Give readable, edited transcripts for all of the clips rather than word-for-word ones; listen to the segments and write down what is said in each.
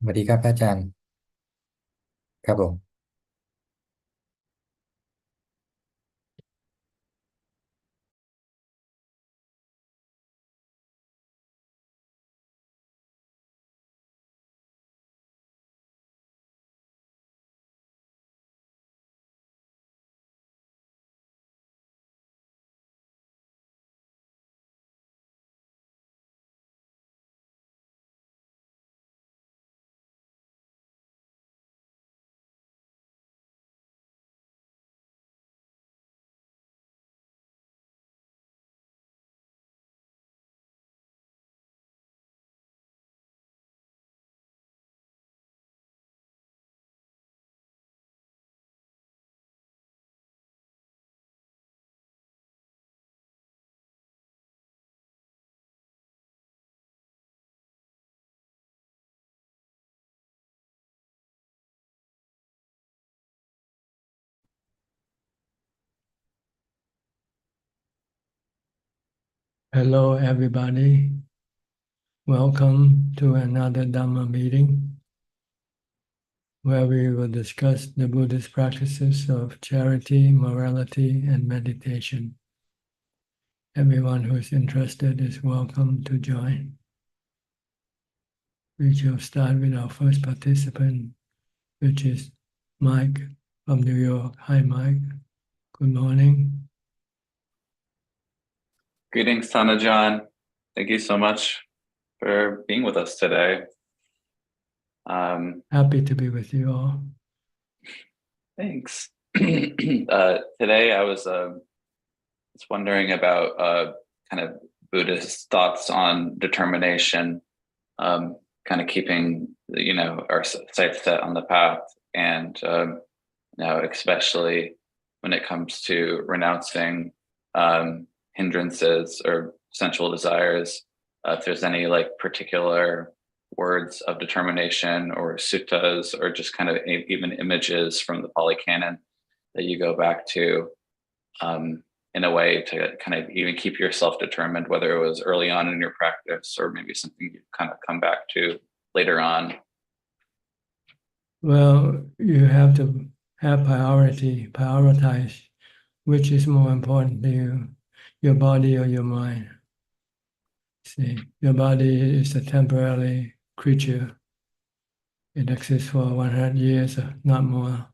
วัสดีครับอาจารย์ครับผม Hello, everybody. Welcome to another Dhamma meeting where we will discuss the Buddhist practices of charity, morality, and meditation. Everyone who is interested is welcome to join. We shall start with our first participant, which is Mike from New York. Hi, Mike. Good morning. Greetings, Ajaan. Thank you so much for being with us today. Happy to be with you all. Thanks. Today I was wondering about kind of Buddhist thoughts on determination, kind of keeping our sights set on the path, and now especially when it comes to renouncing hindrances or sensual desires. If there's any like particular words of determination or suttas or just kind of even images from the Pali Canon that you go back to in a way to kind of even keep yourself determined, whether it was early on in your practice or maybe something you kind of come back to later on. Well, you have to have prioritize which is more important to you, your body or your mind. See, your body is a temporary creature. It exists for 100 years, not more,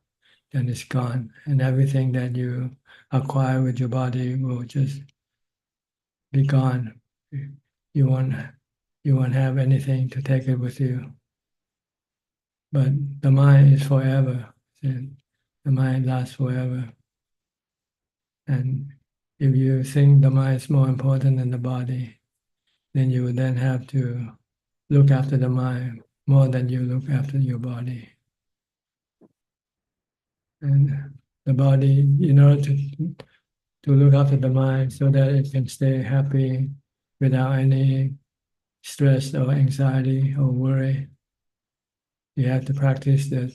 then it's gone. And everything that you acquire with your body will just be gone. You won't, you won't have anything to take it with you. But the mind is forever. See? The mind lasts forever. And if you think the mind is more important than the body, then you would then have to look after the mind more than you look after your body. And the body, in order to look after the mind so that it can stay happy without any stress or anxiety or worry, you have to practice the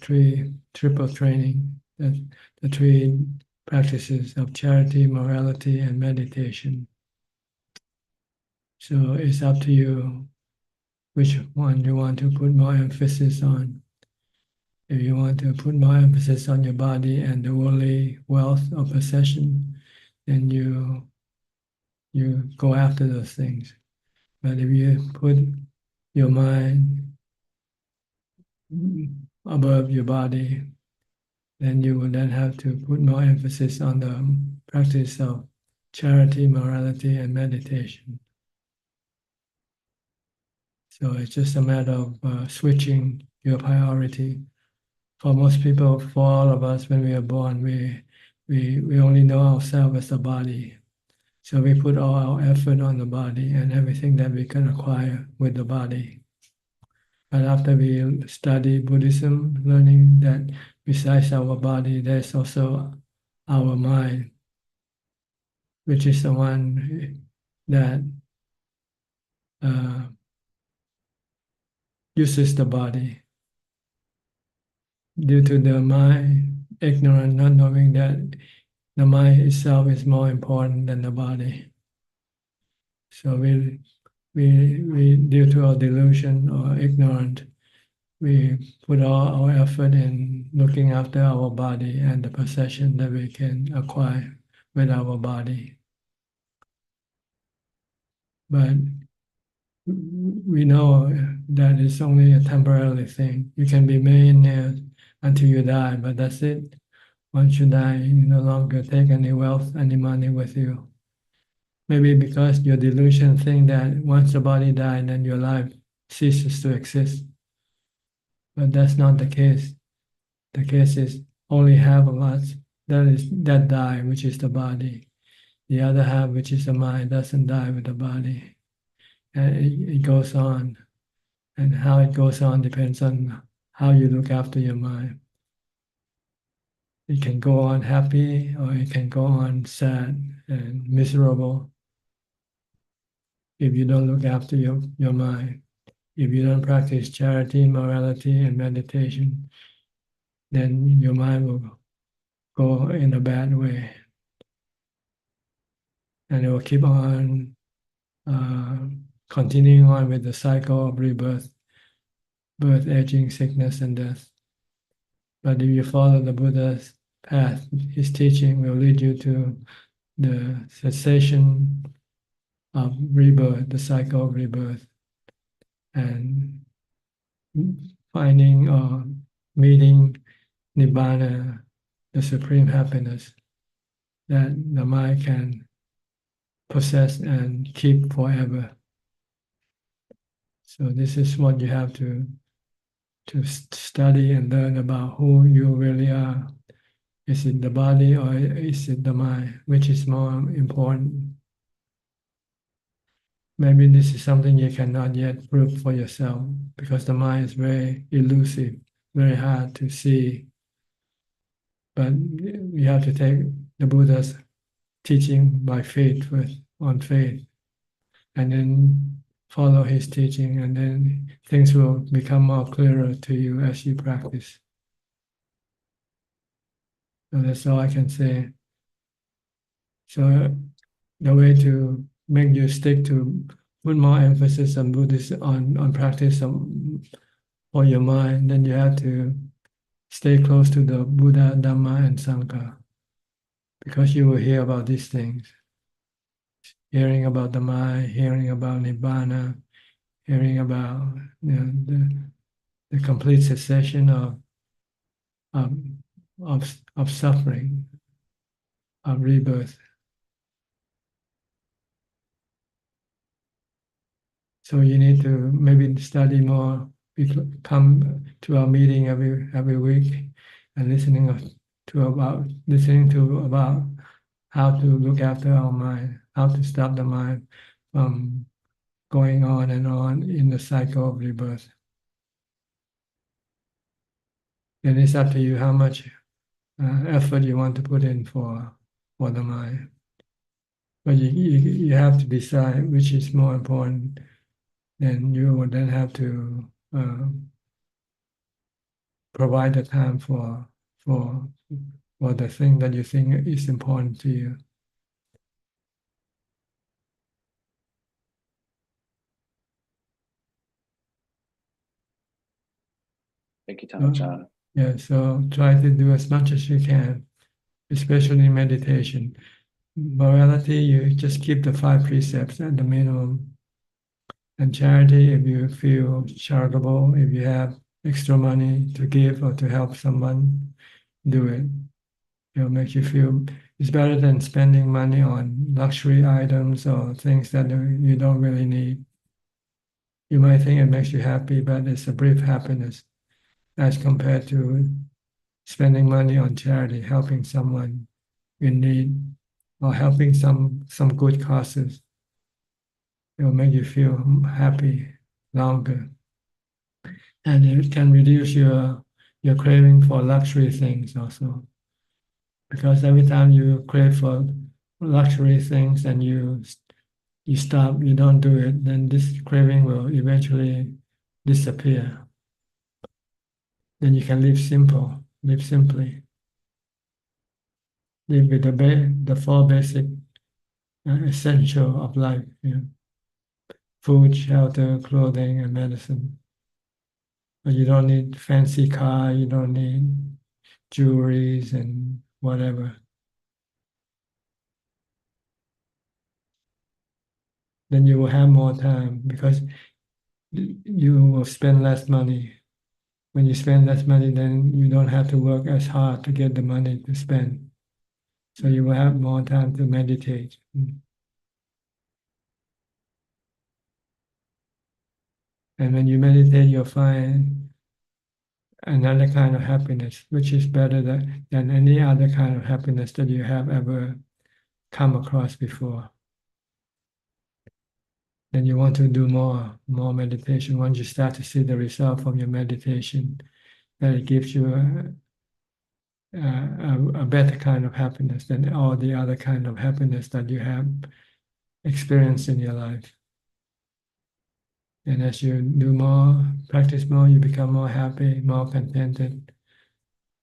triple training, the three practices of charity, morality, and meditation. So it's up to you which one you want to put more emphasis on. If you want to put more emphasis on your body and the worldly wealth or possession, then you go after those things. But if you put your mind above your body, then you will then have to put more emphasis on the practice of charity, morality, and meditation. So it's just a matter of switching your priority. For most people, for all of us, when we are born, we only know ourselves as a body. So we put all our effort on the body and everything that we can acquire with the body. But after we study Buddhism, learning that besides our body, there's also our mind, which is the one that uses the body. Due to the mind ignorant, not knowing that the mind itself is more important than the body. So we due to our delusion or ignorant, we put all our effort in looking after our body and the possession that we can acquire with our body. But we know that it's only a temporary thing. You can be millionaire until you die, but that's it. Once you die, you no longer take any wealth, any money with you. Maybe because your delusion think that once the body dies, then your life ceases to exist. But that's not the case. The case is only half of us that die, which is the body. The other half, which is the mind, doesn't die with the body. And it goes on. And how it goes on depends on how you look after your mind. It can go on happy or it can go on sad and miserable if you don't look after your mind. If you don't practice charity, morality, and meditation, then your mind will go in a bad way. And it will keep on continuing on with the cycle of rebirth, birth, aging, sickness, and death. But if you follow the Buddha's path, his teaching will lead you to the cessation of rebirth, the cycle of rebirth, and finding or meeting Nibana, the supreme happiness that the mind can possess and keep forever. So this is what you have to study and learn about who you really are. Is it the body or is it the mind? Which is more important? Maybe this is something you cannot yet prove for yourself because the mind is very elusive, very hard to see. But you have to take the Buddha's teaching by faith, on faith, and then follow his teaching, and then things will become more clearer to you as you practice. So that's all I can say. So the way to make you stick to put more emphasis on Buddhist on practice for your mind, then you have to stay close to the Buddha, Dhamma, and Sangha, because you will hear about these things. Hearing about the mind, hearing about Nibbana, hearing about the complete cessation of suffering, of rebirth. So you need to maybe study more, come to our meeting every week, and listening to about how to look after our mind, how to stop the mind from going on and on in the cycle of rebirth. Then it's up to you how much effort you want to put in for the mind. But you have to decide which is more important. Then you would then have to provide the time for the thing that you think is important to you. Thank you, Ajaan. Yeah, so try to do as much as you can, especially meditation. Morality, you just keep the 5 precepts at the minimum. And charity, if you feel charitable, if you have extra money to give or to help someone, do it. It'll make you feel it's better than spending money on luxury items or things that you don't really need. You might think it makes you happy, but it's a brief happiness as compared to spending money on charity, helping someone in need, or helping some good causes. It will make you feel happy longer. And it can reduce your craving for luxury things also. Because every time you crave for luxury things and you stop, you don't do it, then this craving will eventually disappear. Then you can live simply. Live with the 4 basic essential of life, food, shelter, clothing, and medicine. You don't need fancy car, you don't need jewelries and whatever. Then you will have more time because you will spend less money. When you spend less money, then you don't have to work as hard to get the money to spend. So you will have more time to meditate. And when you meditate, you'll find another kind of happiness, which is better than any other kind of happiness that you have ever come across before. Then you want to do more meditation. Once you start to see the result from your meditation, that it gives you a better kind of happiness than all the other kind of happiness that you have experienced in your life. And as you do more, practice more, you become more happy, more contented.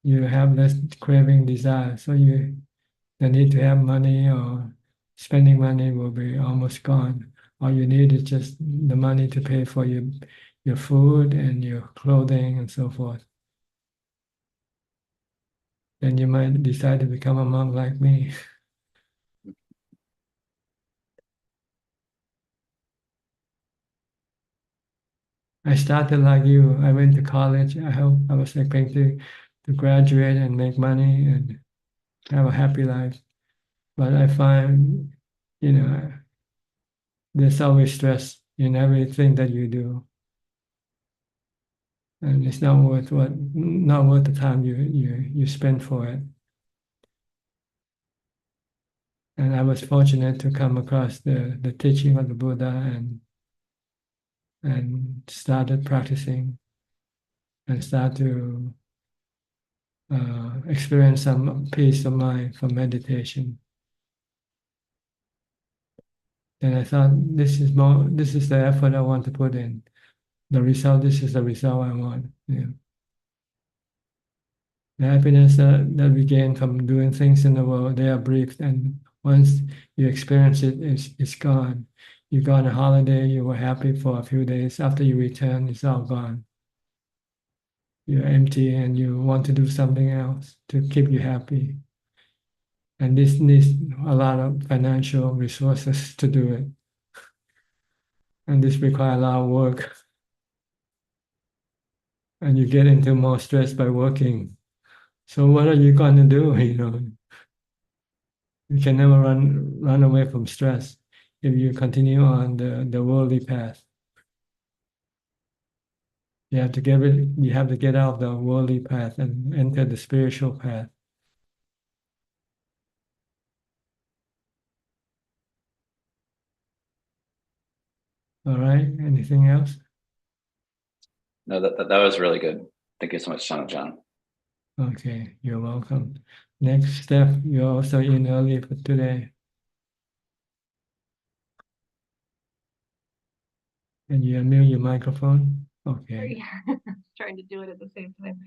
You have less craving desire. So the need to have money or spending money will be almost gone. All you need is just the money to pay for your food and your clothing and so forth. Then you might decide to become a monk like me. I started like you. I went to college. I was expecting to graduate and make money and have a happy life. But I find, there's always stress in everything that you do. And it's not worth the time you spend for it. And I was fortunate to come across the teaching of the Buddha and started practicing and start to experience some peace of mind from meditation. And I thought this is the effort I want to put in. This is the result I want. Yeah. The happiness that we gain from doing things in the world, they are brief, and once you experience it, it's gone. You go on a holiday, you were happy for a few days. After you return, it's all gone. You're empty and you want to do something else to keep you happy. And this needs a lot of financial resources to do it. And this requires a lot of work. And you get into more stress by working. So what are you going to do? You can never run away from stress if you continue on the worldly path. You have to get out of the worldly path and enter the spiritual path. All right. Anything else? No, that was really good. Thank you so much, John. Okay, you're welcome. Next step, you're also in early for today. And you unmute your microphone. Okay. Trying to do it at the same time.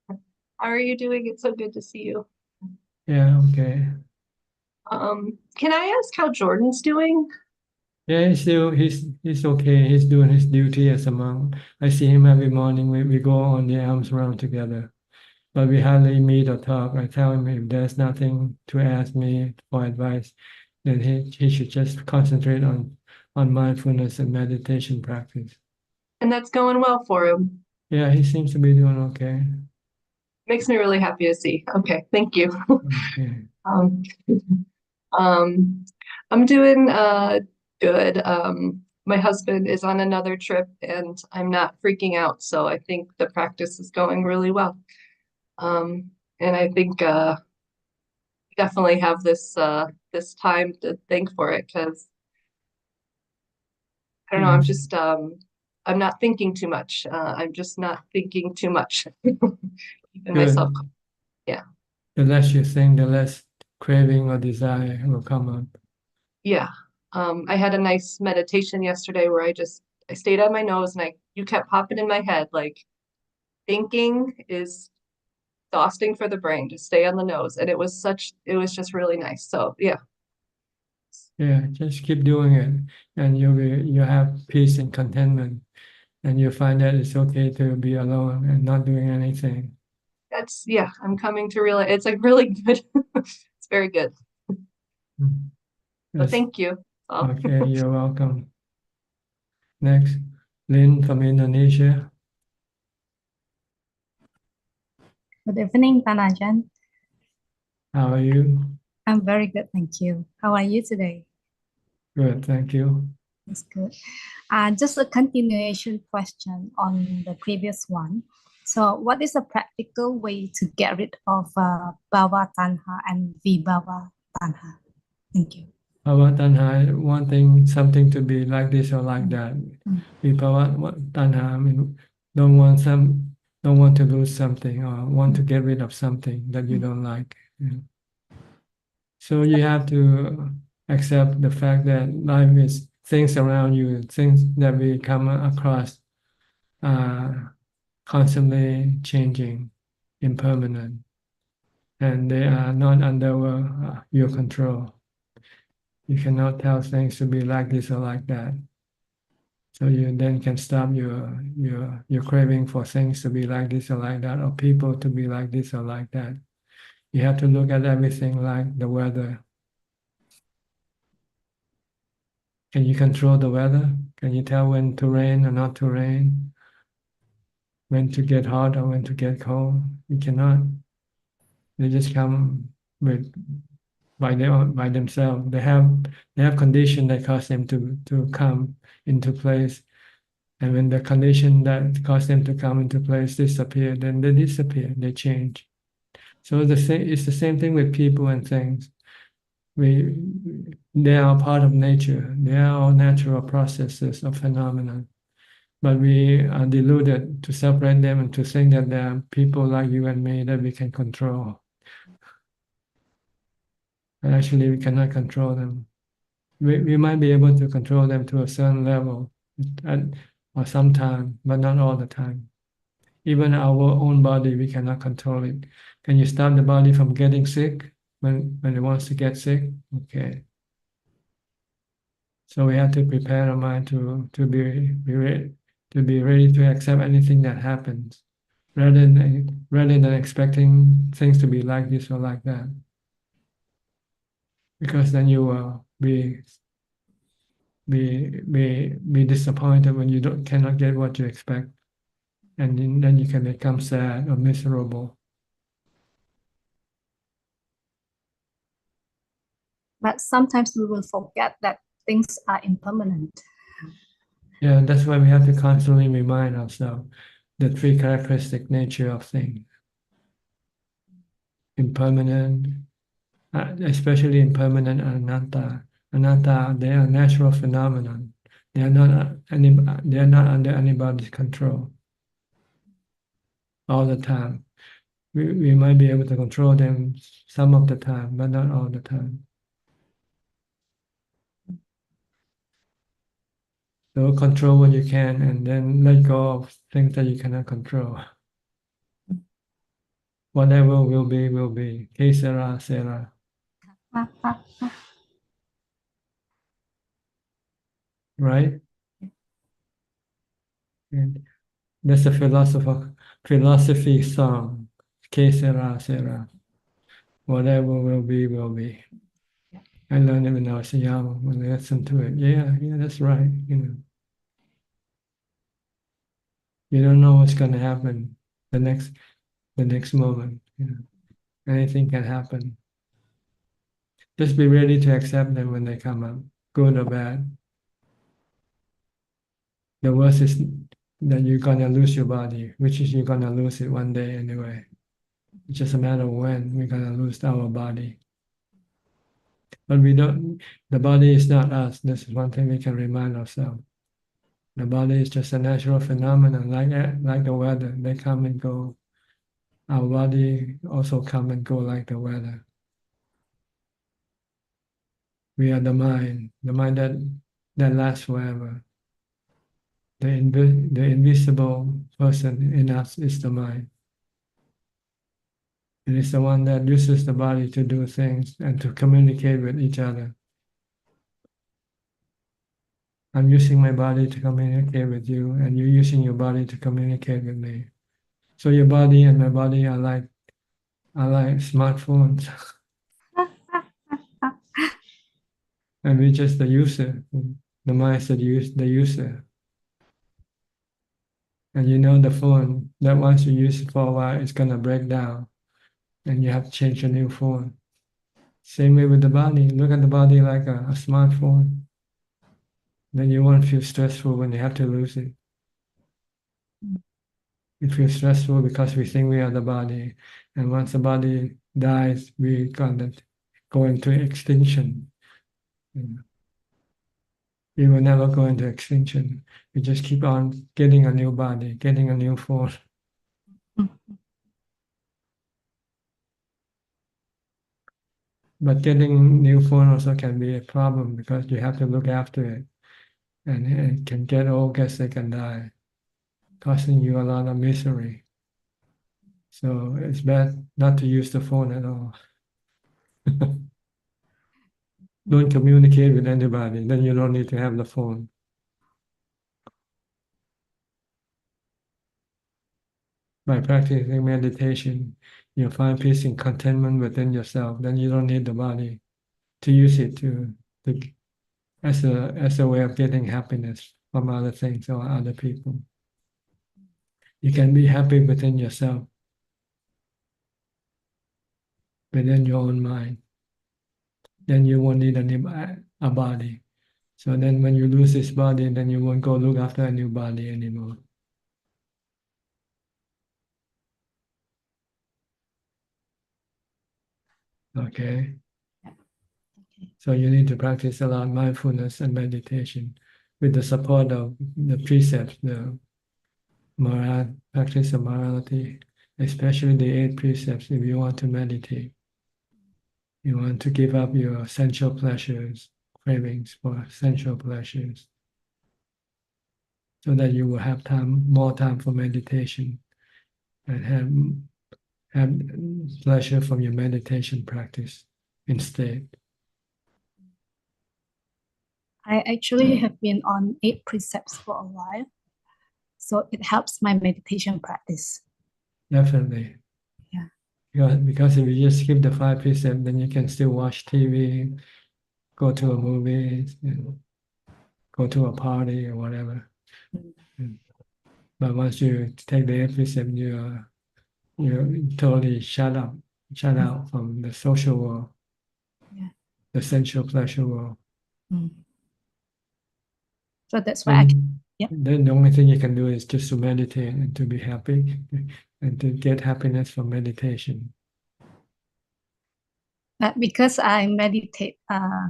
How are you doing? It's so good to see you. Yeah, okay. Can I ask how Jordan's doing? Yeah, he's okay. He's doing his duty as a monk. I see him every morning. We go on the arms round together, but we hardly meet or talk. I tell him if there's nothing to ask me for advice, then he should just concentrate on mindfulness and meditation practice. And that's going well for him. Yeah, he seems to be doing okay. Makes me really happy to see. Okay, thank you. Okay. Um, I'm doing good. My husband is on another trip and I'm not freaking out, so I think the practice is going really well. And I think definitely have this time to thank for it because I don't know, I'm not thinking too much. I'm just not thinking too much. Keeping myself, Good. yeah. The less you think, the less craving or desire will come up. Yeah. I had a nice meditation yesterday where I stayed on my nose and you kept popping in my head, like thinking is exhausting for the brain to stay on the nose. And it was just really nice. So yeah. Yeah, just keep doing it, and you'll have peace and contentment. and you find that it's okay to be alone and not doing anything. Yeah, I'm coming to realize it's like really good. It's very good. Mm. So Yes. thank you. Okay, you're welcome. Next, Lynn from Indonesia. Good evening, Ajaan. How are you? I'm very good, thank you. How are you today? Good, thank you. That's good. Just a continuation question on the previous one. So, what is a practical way to get rid of bhava tanha and vibhava tanha? Thank you. Bhava tanha, wanting something to be like this or like that. Vibhava tanha, I mean, don't want to lose something or want to get rid of something that you don't like. Yeah. So you have to accept the fact that life is things around you, things that we come across, constantly changing, impermanent, and they are not under your control. You cannot tell things to be like this or like that. So you then can stop your craving for things to be like this or like that, or people to be like this or like that. You have to look at everything like the weather. Can you control the weather? Can you tell when to rain or not to rain? When to get hot or when to get cold? You cannot. They just come with by themselves. They have condition that cause them to come into place. And when the condition that cause them to come into place disappear, then they disappear, they change. So it's the same thing with people and things. They are part of nature. They are all natural processes of phenomena. But we are deluded to separate them and to think that they are people like you and me that we can control. And actually, we cannot control them. We might be able to control them to a certain level or sometime, but not all the time. Even our own body, we cannot control it. Can you stop the body from getting sick when it wants to get sick? Okay. So we have to prepare our mind to be ready to accept anything that happens, rather than expecting things to be like this or like that. Because then you will be disappointed when you cannot get what you expect, and then you can become sad or miserable. But sometimes we will forget that things are impermanent. Yeah, that's why we have to constantly remind ourselves the three characteristic nature of things: impermanent, especially impermanent and anatta. Anatta, they are natural phenomenon. They are not they are not under anybody's control all the time. We might be able to control them some of the time, but not all the time. So control what you can and then let go of things that you cannot control. Whatever will be, will be. Que sera, sera. Right? And that's a philosophy song. Que sera, sera. Whatever will be, will be. I learned it when I was young, when I listened to it. Yeah, that's right. You don't know what's going to happen the next moment. Anything can happen. Just be ready to accept them when they come up, good or bad. The worst is that you're gonna lose your body, which is you're gonna lose it one day anyway. It's just a matter of when we're gonna lose our body. But the body is not us. This is one thing we can remind ourselves. The body is just a natural phenomenon, like the weather. They come and go. Our body also come and go like the weather. We are the mind that lasts forever. The invisible person in us is the mind. It is the one that uses the body to do things and to communicate with each other. I'm using my body to communicate with you, and you're using your body to communicate with me. So your body and my body are like smartphones, and we're just the user. The mind is the user. And you know the phone that once you use it for a while, it's gonna break down, and you have to change a new phone. Same way with the body. Look at the body like a smartphone. Then you won't feel stressful when you have to lose it. It feels stressful because we think we are the body, and once the body dies, we gonna go into extinction. We will never go into extinction. We just keep on getting a new body, getting a new phone. But getting new phone also can be a problem because you have to look after it, and it can get old, get sick, and die, causing you a lot of misery. So it's best not to use the phone at all. Don't communicate with anybody, then you don't need to have the phone. By practicing meditation, you find peace and contentment within yourself. Then you don't need the body to use it to as a way of getting happiness from other things or other people. You can be happy within yourself, within your own mind. Then you won't need a body. So then when you lose this body, then you won't go look after a new body anymore. Okay? So you need to practice a lot of mindfulness and meditation with the support of the precepts, the practice of morality, especially the 8 precepts if you want to meditate. You want to give up your sensual pleasures, cravings for sensual pleasures, so that you will have more time for meditation and have pleasure from your meditation practice instead. I actually have been on 8 precepts for a while, so it helps my meditation practice. Definitely. Yeah. Because if you just skip the 5 precepts, then you can still watch TV, go to a movie, go to a party or whatever. But once you take the 8 precepts, you're totally shut out from the social world, the sensual pleasure world. So that's why Then the only thing you can do is just to meditate and to be happy and to get happiness from meditation. Because I meditate,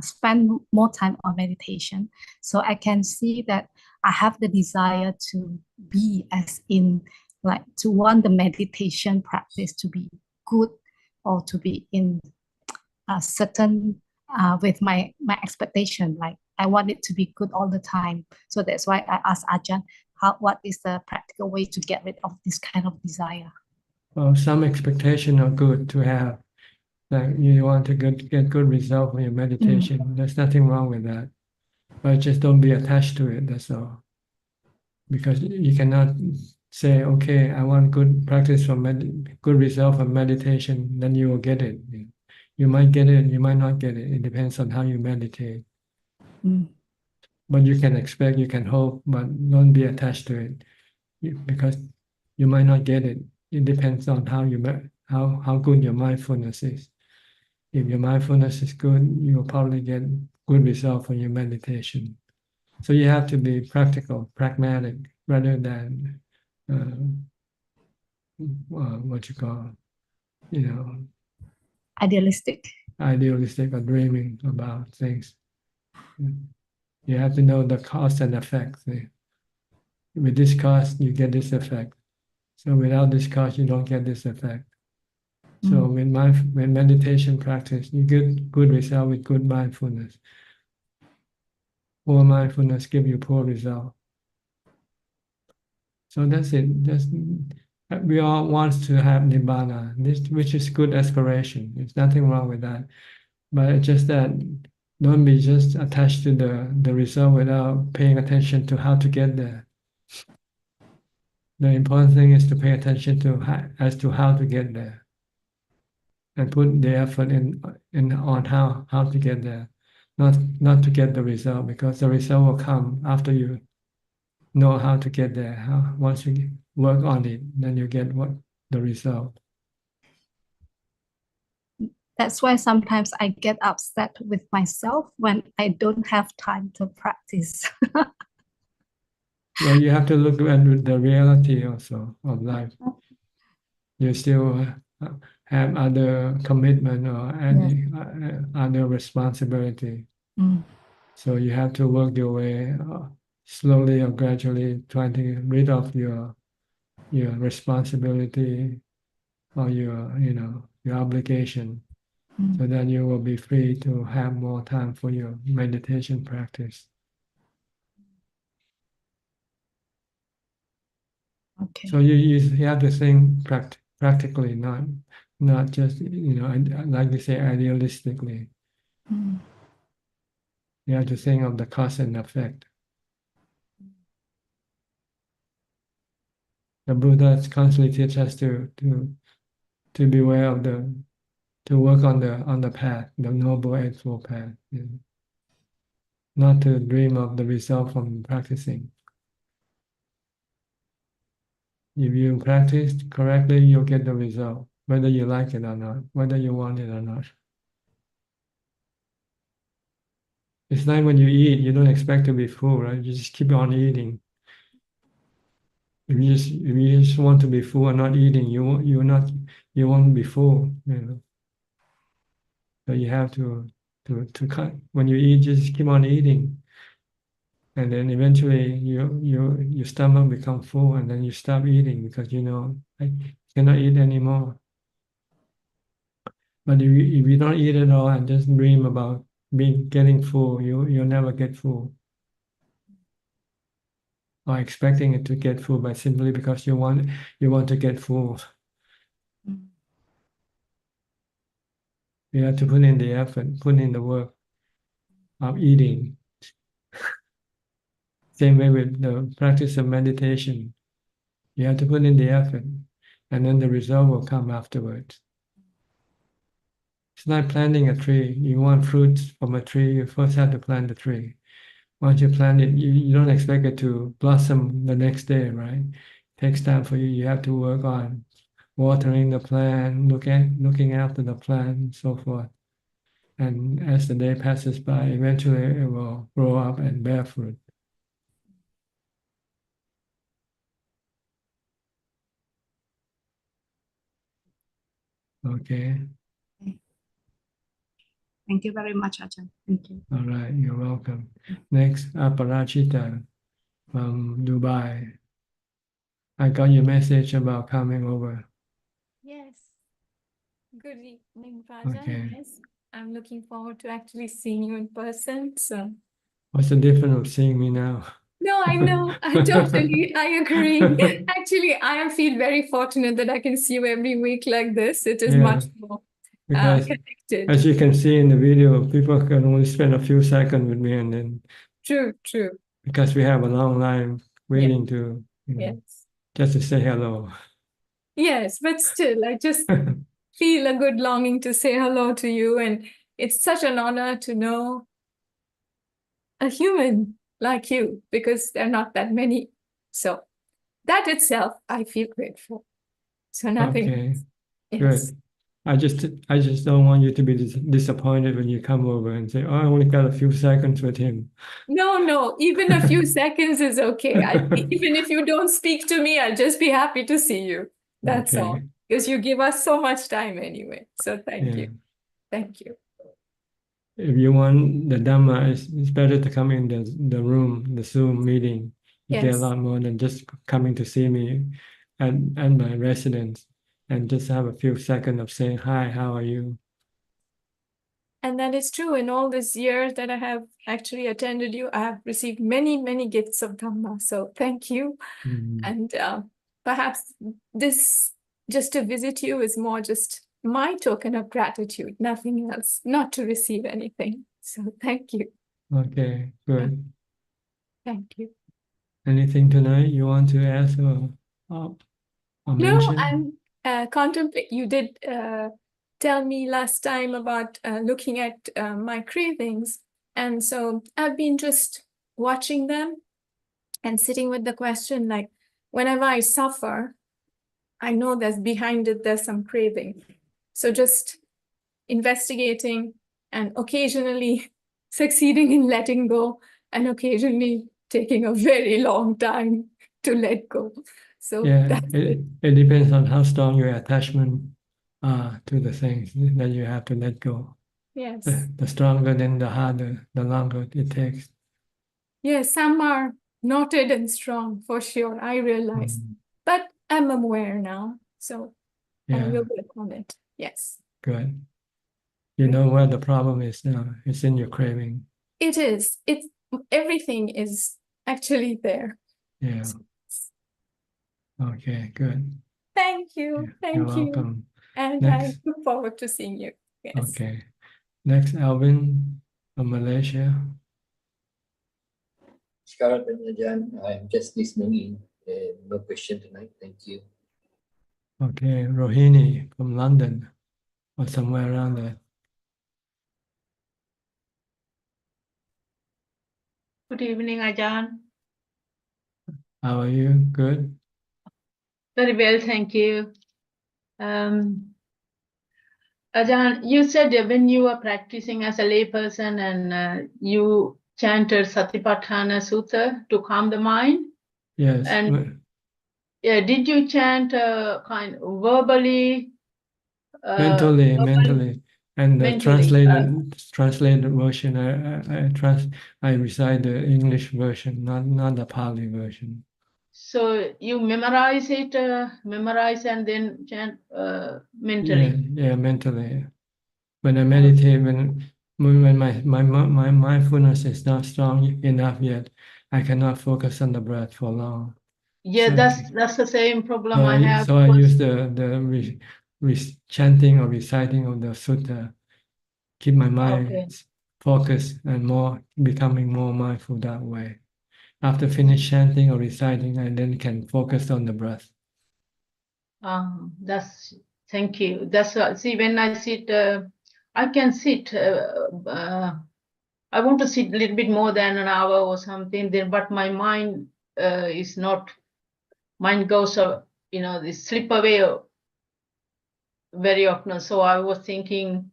spend more time on meditation, so I can see that I have the desire to be as in, like, to want the meditation practice to be good or to be in a certain with my expectation. Like I want it to be good all the time. So that's why I asked Ajahn, what is the practical way to get rid of this kind of desire? Well, some expectation are good to have. Like you want to get good result from your meditation. There's nothing wrong with that. But just don't be attached to it, that's all. Because you cannot say, okay, I want good practice from good result from meditation, then you will get it. You might get it, you might not get it. It depends on how you meditate. But you can expect, you can hope, but don't be attached to it, because you might not get it. It depends on how good your mindfulness is. If your mindfulness is good, you will probably get good result from your meditation. So you have to be practical, pragmatic, rather than what you call, Idealistic or dreaming about things. You have to know the cause and effect. With this cause, you get this effect. So without this cause, you don't get this effect. So when meditation practice, you get good result with good mindfulness. Poor mindfulness give you poor result. So that's it. We all want to have Nibana, which is good aspiration. There's nothing wrong with that. But it's just that Don't be just attached to the result without paying attention to how to get there. The important thing is to pay attention to as to how to get there, and put the effort in on how to get there, not to get the result, because the result will come after you know how to get there. Once you work on it, then you get the result. That's why sometimes I get upset with myself when I don't have time to practice. Well, you have to look at the reality also of life. You still have other commitment or any other responsibility. Mm. So you have to work your way slowly or gradually, trying to get rid of your responsibility or your obligation, so that you will be free to have more time for your meditation practice. Okay. So you have to think practically, not just like you say, idealistically. Mm. You have to think of the cause and effect. The Buddha constantly teaches us to beware of to work on the path, the noble eightfold path, not to dream of the result from practicing. If you practice correctly, you'll get the result, whether you like it or not, whether you want it or not. It's like when you eat, you don't expect to be full, right? You just keep on eating. If you just want to be full and not eating, you won't be full, So you have to cut. When you eat, just keep on eating, and then eventually your stomach become full, and then you stop eating because I cannot eat anymore. But if you don't eat at all and just dream about getting full, you'll never get full. Or expecting it to get full by simply because you want to get full. Mm. You have to put in the effort, put in the work of eating. Same way with the practice of meditation. You have to put in the effort, and then the result will come afterwards. It's like planting a tree. You want fruits from a tree, you first have to plant the tree. Once you plant it, you don't expect it to blossom the next day, right? It takes time for you. You have to work on watering the plant, looking after the plant, and so forth. And as the day passes by, eventually it will grow up and bear fruit. Okay. Thank you very much, Ajahn. Thank you. All right. You're welcome. Next, Aparajita from Dubai. I got your message about coming over. Yes. Good evening, Rajan. Okay. Yes, I'm looking forward to actually seeing you in person. So, What's the difference of seeing me now? no, I know. I agree. Actually, I feel very fortunate that I can see you every week like this. It is Yeah, much more because connected. as you can see in the video, people can only spend a few seconds with me, and then True, true. because we have a long line waiting to, Yes. just to say hello. Yes, but still, I just feel a good longing to say hello to you. And it's such an honor to know a human like you, because there are not that many. So that itself, I feel grateful. So nothing Okay, else. Yes. good. I just don't want you to be disappointed when you come over and say, "Oh, I only got a few seconds with him." No, even a few seconds is okay. Even if you don't speak to me, I'll just be happy to see you. That's all. Okay. Because you give us so much time anyway. So thank Yeah. you. Thank you. If you want the Dhamma, it's better to come in the room, the Zoom meeting. You get a Yes. lot more than just coming to see me at my residence and just have a few seconds of saying, "Hi, how are you?" And that is true. In all these years that I have actually attended you, I have received many, many gifts of Dhamma. So thank you. Mhm. And perhaps this, just to visit you, is more just my token of gratitude, nothing else, not to receive anything. So thank you. Okay, good. Thank you. Anything tonight you want to ask or No, mention? I'm contemplate. You did tell me last time about looking at my cravings. And so I've been just watching them and sitting with the question, like, whenever I suffer, I know there's behind it, there's some craving. So just investigating and occasionally succeeding in letting go and occasionally taking a very long time to let go. So Yeah, that's it. it depends on how strong your attachment to the things that you have to let go. Yes. The stronger, then the harder, the longer it takes. Yes, some are knotted and strong for sure, I realize. But I'm aware now. So I Yeah, will work on it. Yes. good. You know where the problem is now. It's in your craving. It is. It's everything is actually there. Yeah. Okay, good. Thank you. Yeah, you're Thank you. welcome. And I Next, look forward to seeing you. Yes. okay. Next, Alvin from Malaysia. Suchart and Ajaan, I'm just listening in. No question tonight. Thank you. Okay, Rohini from London or somewhere around there. Good evening, Ajaan. How are you? Good? Very well, thank you. Ajaan, you said when you were practicing as a layperson and you chanted Satipatthana Sutta to calm the mind. Yes. And did you chant kind of verbally? Mentally. And the Mentally. translated version, I recite the English version, not the Pali version. So you memorize it, memorize and then chant mentally. Yeah, mentally. When I meditate, when my mindfulness is not strong enough yet, I cannot focus on the breath for long. Yeah, So, that's the same problem I have. So I use the chanting or reciting of the sutta, keep my mind focused and more becoming more mindful that way. After finish chanting or reciting, I then can focus on the breath. Thank you. That's see, when I sit, I can sit. I want to sit a little bit more than an hour or something. Then, but my mind is not. Mind goes, they slip away very often. So I was thinking.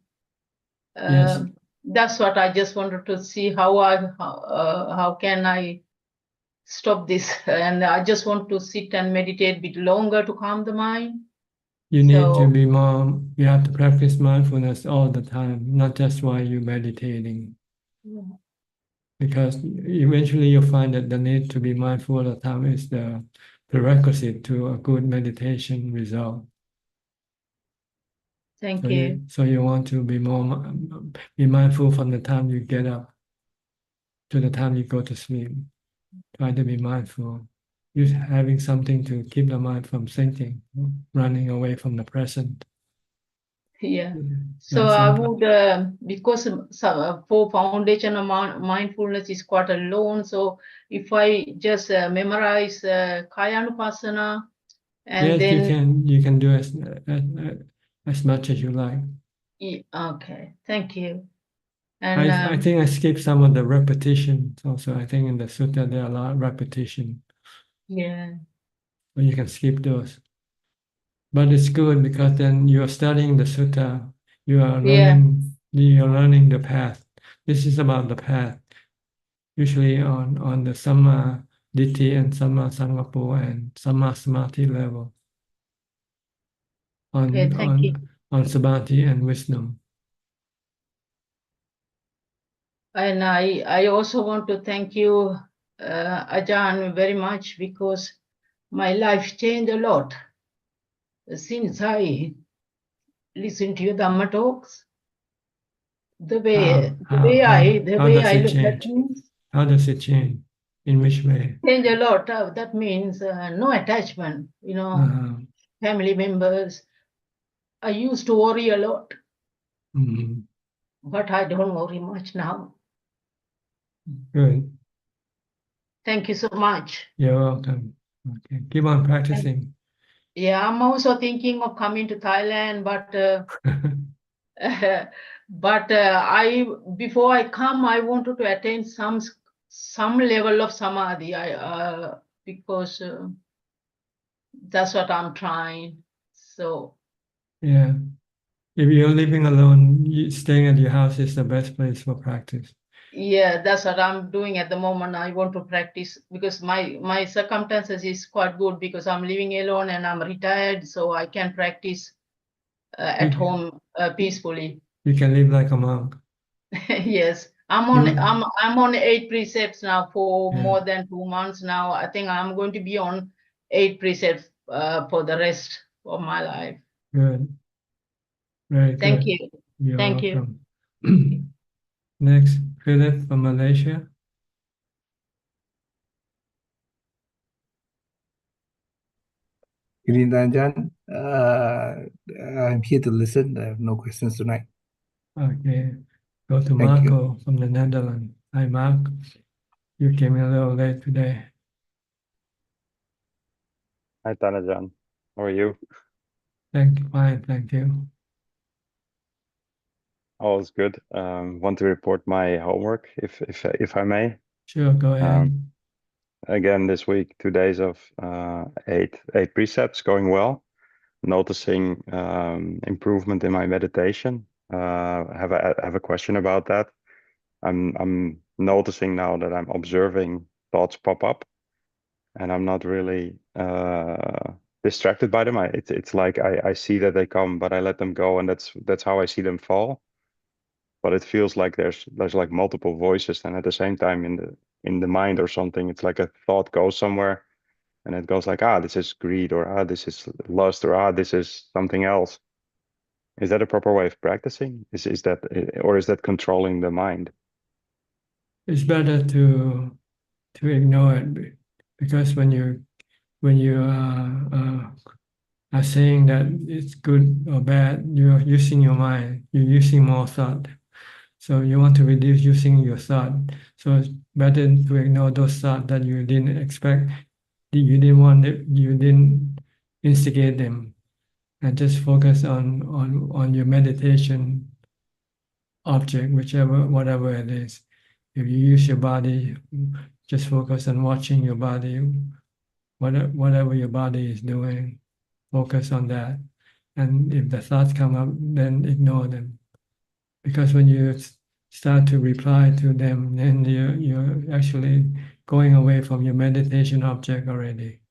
Yes. That's what I just wanted to see how can I stop this, and I just want to sit and meditate a bit longer to calm the mind. You need to be more, you have to practice mindfulness all the time, not just while you're meditating. Yeah. Because eventually you'll find that the need to be mindful all the time is the prerequisite to a good meditation result. Thank you. So you want to be mindful from the time you get up to the time you go to sleep. Try to be mindful. Having something to keep the mind from thinking, running away from the present. Yeah. So I would, because for foundation of mindfulness is quite alone. So if I just memorize Kayanupassana, and yes, then you can do as much as you like. Okay, thank you. And I think I skipped some of the repetitions also. I think in the sutta there are a lot of repetition. Yeah. But you can skip those. But it's good because then you are studying the sutta. You are learning the path. This is about the path. Usually on the Samma Ditti and Samma Sangapo and Samma Samadhi level. On samadhi and wisdom. And I also want to thank you, Ajaan, very much, because my life changed a lot since I listened to your Dhamma talks. The way I look at things. How does it change? In which way? Change a lot. That means no attachment. Family members. I used to worry a lot. Mm-hmm. but I don't worry much now. Good. Thank you so much. You're welcome. Okay. Keep on practicing. Yeah, I'm also thinking of coming to Thailand, but I before I come, I wanted to attain some level of samadhi. Because that's what I'm trying. So Yeah. If you're living alone, staying at your house is the best place for practice. yeah, that's what I'm doing at the moment. I want to practice because my circumstances is quite good because I'm living alone and I'm retired, so I can practice at Mhm. home peacefully. You can live like a monk. Yes, You- I'm on 8 precepts now for Yeah. more than 2 months now. I think I'm going to be on 8 precepts for the rest of my life. Good. Very Thank good. you. You're Thank you. welcome. Next, Philip from Malaysia. Good evening, Ajaan. I'm here to listen. I have no questions tonight. Okay. Go to Thank you. Marco from the Netherlands. Hi, Mark. You came a little late today. Hi, Tanajan. How are you? Fine, thank you. All is good. Want to report my homework, if I may. Sure, go ahead. Again, this week, 2 days of eight precepts going well. Noticing improvement in my meditation. Have a question about that. I'm noticing now that I'm observing thoughts pop up, and I'm not really distracted by them. It's like I see that they come, but I let them go, and that's how I see them fall. But it feels like there's like multiple voices, and at the same time in the mind or something, it's like a thought goes somewhere, and it goes like, this is greed, or this is lust, or this is something else. Is that a proper way of practicing? Is that, or is that controlling the mind? It's better to ignore it because when you are saying that it's good or bad, you're using your mind. You're using more thought. So you want to reduce using your thought. So it's better to ignore those thoughts that you didn't expect, you didn't want it, you didn't instigate them, and just focus on your meditation object, whatever it is. If you use your body, just focus on watching your body, whatever your body is doing, focus on that. And if the thoughts come up, then ignore them. Because when you start to reply to them, then you're actually going away from your meditation object already.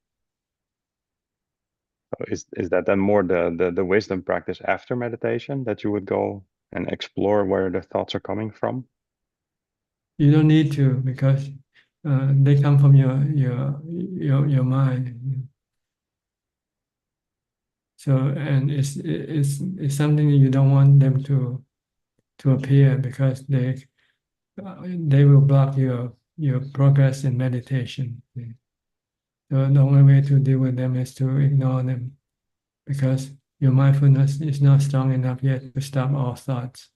Is that then more the wisdom practice after meditation, that you would go and explore where the thoughts are coming from? You don't need to, because they come from your mind. So, and it's something that you don't want them to appear, because they will block your progress in meditation. So the only way to deal with them is to ignore them, because your mindfulness is not strong enough yet to stop all thoughts,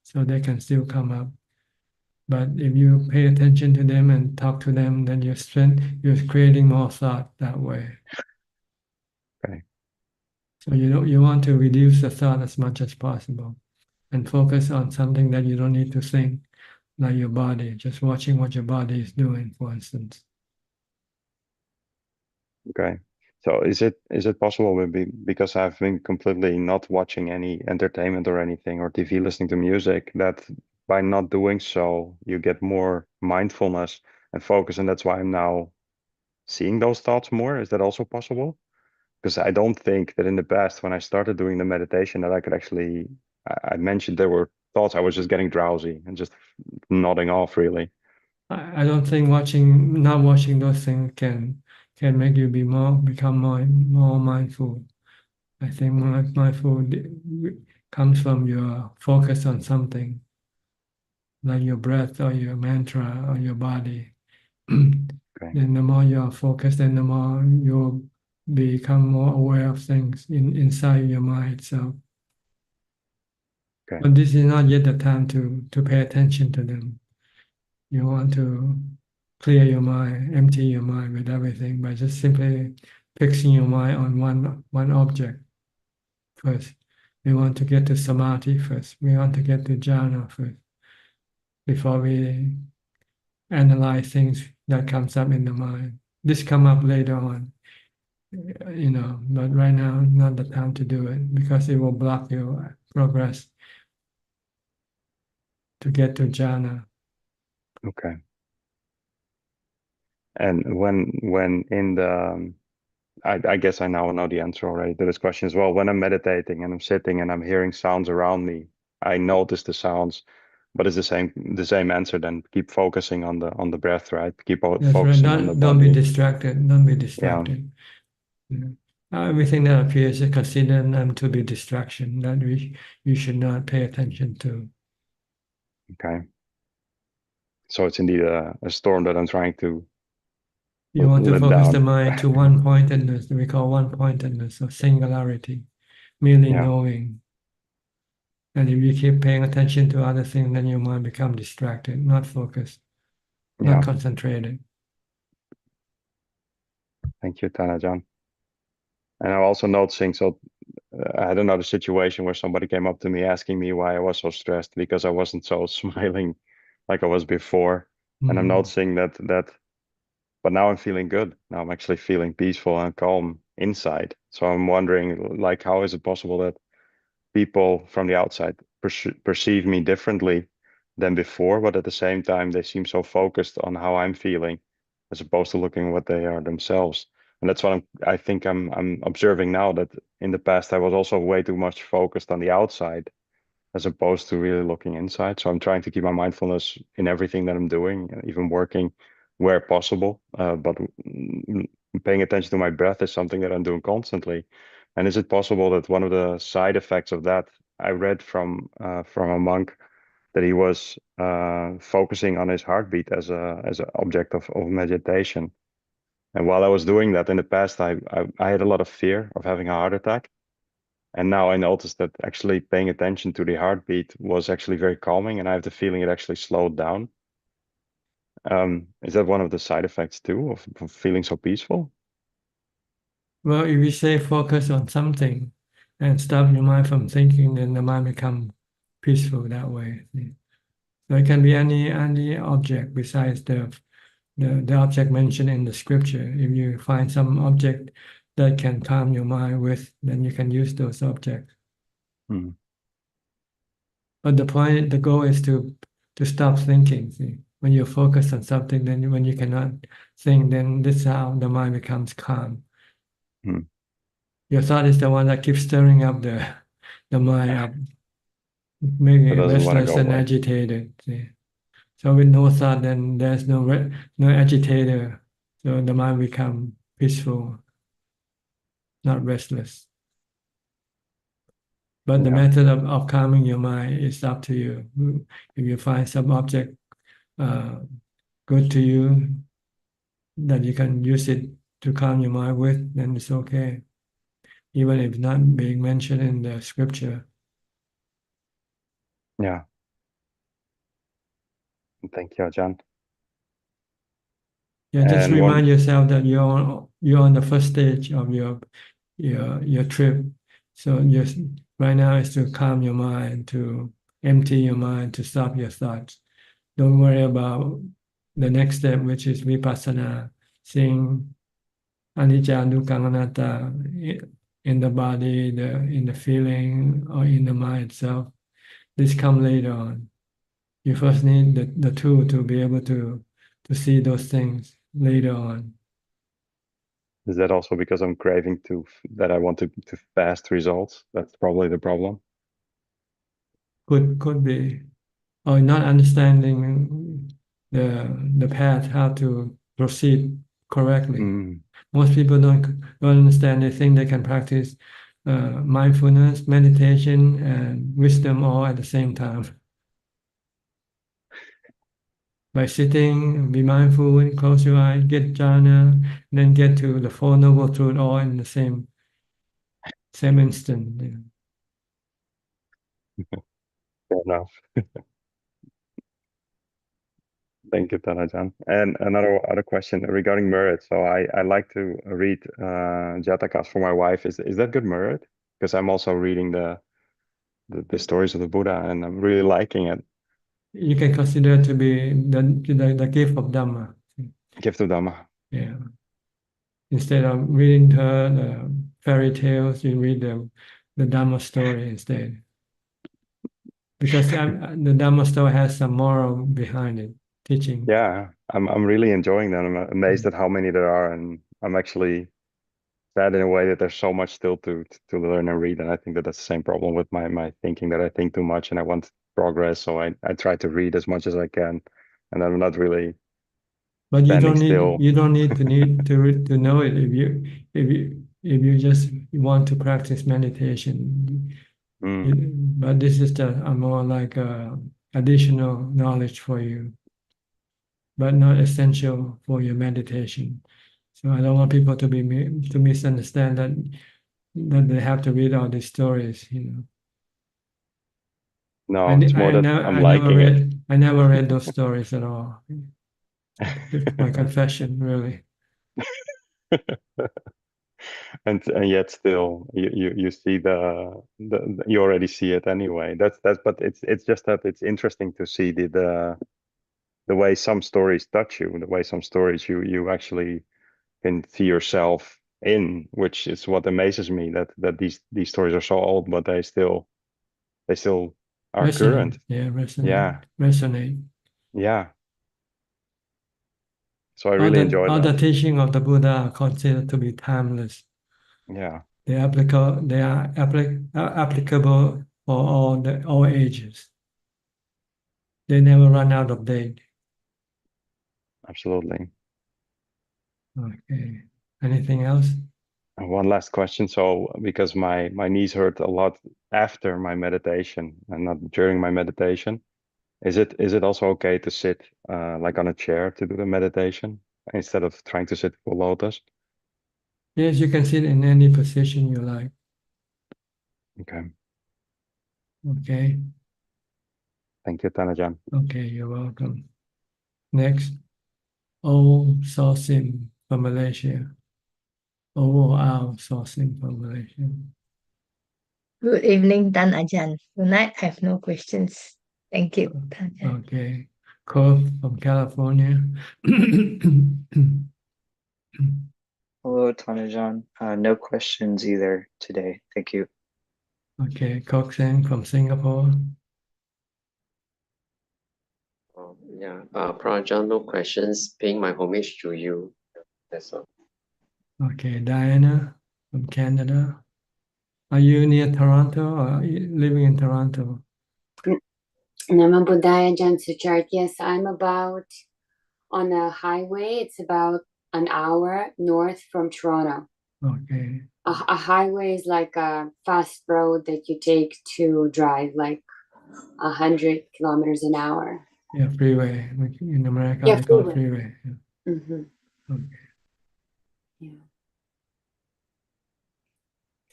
so they can still come up. But if you pay attention to them and talk to them, then you're creating more thought that way. Okay. So you want to reduce the thought as much as possible and focus on something that you don't need to think, like your body, just watching what your body is doing, for instance. Okay. So is it possible, maybe because I've been completely not watching any entertainment or anything, or TV, listening to music, that by not doing so, you get more mindfulness and focus, and that's why I'm now seeing those thoughts more? Is that also possible? Because I don't think that in the past, when I started doing the meditation, that I could actually, I mentioned there were thoughts, I was just getting drowsy and just nodding off, really. I don't think not watching those things can make you become more mindful. I think mindful comes from your focus on something, like your breath or your mantra or your body. Okay. Then the more you are focused, then the more you'll become more aware of things inside your mind. So Okay. But this is not yet the time to pay attention to them. You want to clear your mind, empty your mind with everything by just simply fixing your mind on one object first. We want to get to samadhi first. We want to get to jhana first before we analyze things that comes up in the mind. This come up later on, but right now not the time to do it because it will block your progress to get to jhana. Okay. And when in the I guess I now know the answer already to this question as well. When I'm meditating and I'm sitting and I'm hearing sounds around me, I notice the sounds, but it's the same answer then. Keep focusing on the breath, right? Keep That's right. focusing on the Don't be body. distracted. Don't be Yeah. distracted. Everything that appears, consider them to be distraction that you should not pay attention to. Okay. So it's indeed a storm that I'm trying to You want to let focus down. the mind to one pointedness. We call one pointedness or singularity, merely Yeah. knowing. And if you keep paying attention to other things, then your mind become distracted, not focused, Yeah. not concentrated. Thank you, Ajaan. And I'm also noticing, so I had another situation where somebody came up to me asking me why I was so stressed because I wasn't so smiling like I was before. And I'm noticing that, but now I'm feeling good. Now I'm actually feeling peaceful and calm inside. So I'm wondering, like, how is it possible that people from the outside perceive me differently than before, but at the same time, they seem so focused on how I'm feeling as opposed to looking what they are themselves. And that's what I think I'm observing now, that in the past I was also way too much focused on the outside as opposed to really looking inside. So I'm trying to keep my mindfulness in everything that I'm doing, even working where possible. But paying attention to my breath is something that I'm doing constantly. And is it possible that one of the side effects of that, I read from a monk that he was focusing on his heartbeat as an object of meditation. And while I was doing that in the past, I had a lot of fear of having a heart attack. And now I noticed that actually paying attention to the heartbeat was actually very calming, and I have the feeling it actually slowed down. Is that one of the side effects too of feeling so peaceful? Well, if you stay focused on something and stop your mind from thinking, then the mind becomes peaceful that way. So it can be any object besides the object mentioned in the scripture. If you find some object that can calm your mind with, then you can use those objects. But the goal is to stop thinking. See? When you're focused on something, then when you cannot think, then this is how the mind becomes calm. Your thought is the one that keeps stirring up the mind up, making it restless and agitated. See? So with no thought, then there's no agitator. So the mind becomes peaceful, not restless. But the method of calming your mind is up to you. If you find some object good to you, that you can use it to calm your mind with, then it's okay. Even if not being mentioned in the scripture. Yeah. Thank you, Ajaan. Yeah, just remind yourself that you're on the first stage of your trip. So right now is to calm your mind, to empty your mind, to stop your thoughts. Don't worry about the next step, which is vipassana, seeing anicca, dukkha, anatta in the body, in the feeling, or in the mind itself. This come later on. You first need the tool to be able to see those things later on. Is that also because I'm craving that I want to fast results? That's probably the problem. Could be, or not understanding the path, how to proceed correctly. Most people don't understand. They think they can practice mindfulness, meditation, and wisdom all at the same time. By sitting, be mindful, and close your eyes, get jhana, then get to the Four Noble Truths all in the same instant. Fair enough. Thank you, Tanajan. And another other question regarding merit. So I like to read Jatakas for my wife. Is that good merit? Because I'm also reading the stories of the Buddha, and I'm really liking it. You can consider to be the gift of Dhamma. Gift of Dhamma. Yeah. Instead of reading the fairy tales, you read the Dhamma story instead. Because the Dhamma story has some moral behind it, teaching. Yeah, I'm really enjoying them. I'm amazed at how many there are, and I'm actually sad in a way that there's so much still to learn and read. And I think that that's the same problem with my thinking, that I think too much and I want progress. So I try to read as much as I can, and I'm not really But standing still. you don't need to know it if you just want to practice meditation. But this is a more like additional knowledge for you, but not essential for your meditation. So I don't want people to misunderstand that they have to read all these stories. No, it's more that I'm liking it. I never read those stories at all. It's my confession, really. And yet still you see the you already see it anyway. That's but it's just that it's interesting to see the way some stories touch you, the way some stories you actually can see yourself in, which is what amazes me, that these stories are so old, but they still are current. Resonate. Yeah. So I really enjoy all the that. teaching of the Buddha are considered to be timeless. Yeah. They are applicable for all ages. They never run out of date. Absolutely. Okay. Anything else? One last question. So, because my knees hurt a lot after my meditation and not during my meditation, is it also okay to sit like on a chair to do the meditation instead of trying to sit full lotus? Yes, you can sit in any position you like. Okay. Okay. Thank you, Tanajan. Okay, you're welcome. Next, O Sosim from Malaysia. O Ao Sosim from Malaysia. Good evening, Tan Ajaan. Tonight I have no questions. Thank you, Tan Ajaan. Okay. Kof from California. Hello, Tanajan. No questions either today. Thank you. Okay, Coxen from Singapore. Prajan, no questions. Paying my homage to you. That's all. Okay, Diana from Canada. Are you near Toronto or are you living in Toronto? Namo Buddhaya Jan Suchart. Yes, I'm about on a highway. It's about an hour north from Toronto. Okay. A highway is like a fast road that you take to drive like 100 kilometers an hour. Yeah, freeway. In America, Yeah, they call it freeway. Yeah. Mm-hmm. Okay. Yeah.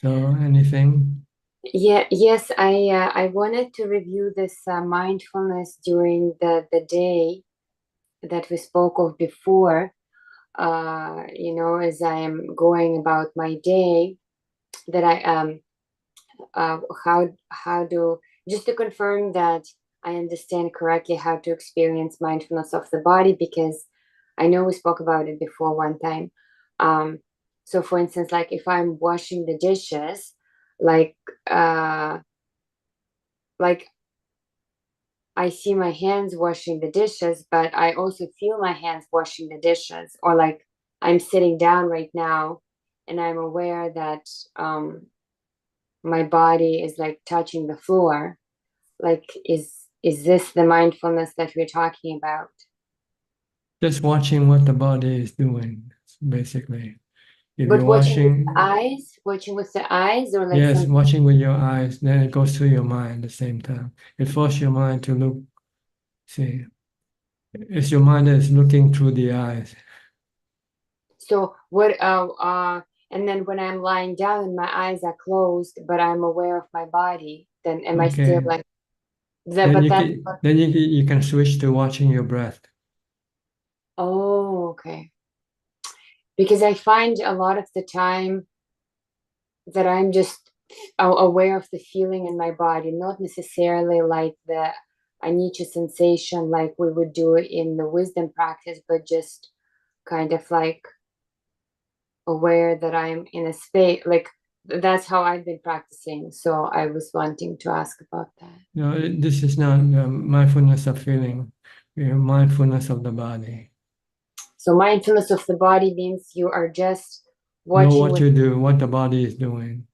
So, anything? Yeah. Yes, I wanted to review this mindfulness during the day that we spoke of before. As I am going about my day, that I how do, just to confirm that I understand correctly how to experience mindfulness of the body, because I know we spoke about it before one time. So for instance, like if I'm washing the dishes, like I see my hands washing the dishes, but I also feel my hands washing the dishes. Or like I'm sitting down right now and I'm aware that my body is like touching the floor. Like, is this the mindfulness that we're talking about? Just watching what the body is doing, basically. If But you're watching with the eyes, or like yes, watching with your eyes, then it goes through your mind at the same time. It forces your mind to look, see. It's your mind that is looking through the eyes. So what and then when I'm lying down and my eyes are closed, but I'm aware of my body, then am I still like Then but you that, can, then you can switch to watching your breath. oh, okay. Because I find a lot of the time that I'm just aware of the feeling in my body, not necessarily like the anicca sensation like we would do in the wisdom practice, but just kind of like aware that I'm in a space, like that's how I've been practicing. So I was wanting to ask about that. No, this is not mindfulness of feeling, mindfulness of the body. So mindfulness of the body means you are just Know watching what you do, what the body is doing.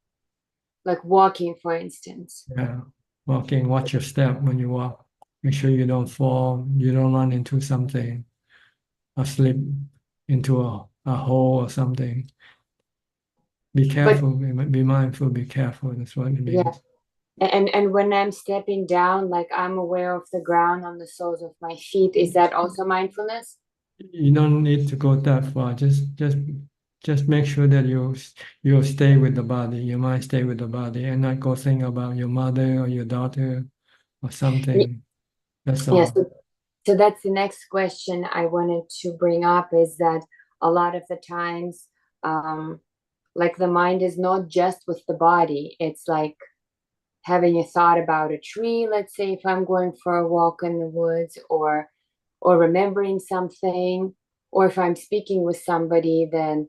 like walking, for instance. Yeah, walking, watch your step when you walk. Make sure you don't fall, you don't run into something, or slip into a hole or something. Be careful, be mindful, be careful. That's what it Yeah. means. And when I'm stepping down, like I'm aware of the ground on the soles of my feet. Is that also mindfulness? You don't need to go that far. Just make sure that you stay with the body. Your mind stay with the body, and not go think about your mother or your daughter or something. That's Yes. all. So that's the next question I wanted to bring up, is that a lot of the times, like the mind is not just with the body. It's like having a thought about a tree, let's say if I'm going for a walk in the woods, or remembering something, or if I'm speaking with somebody, then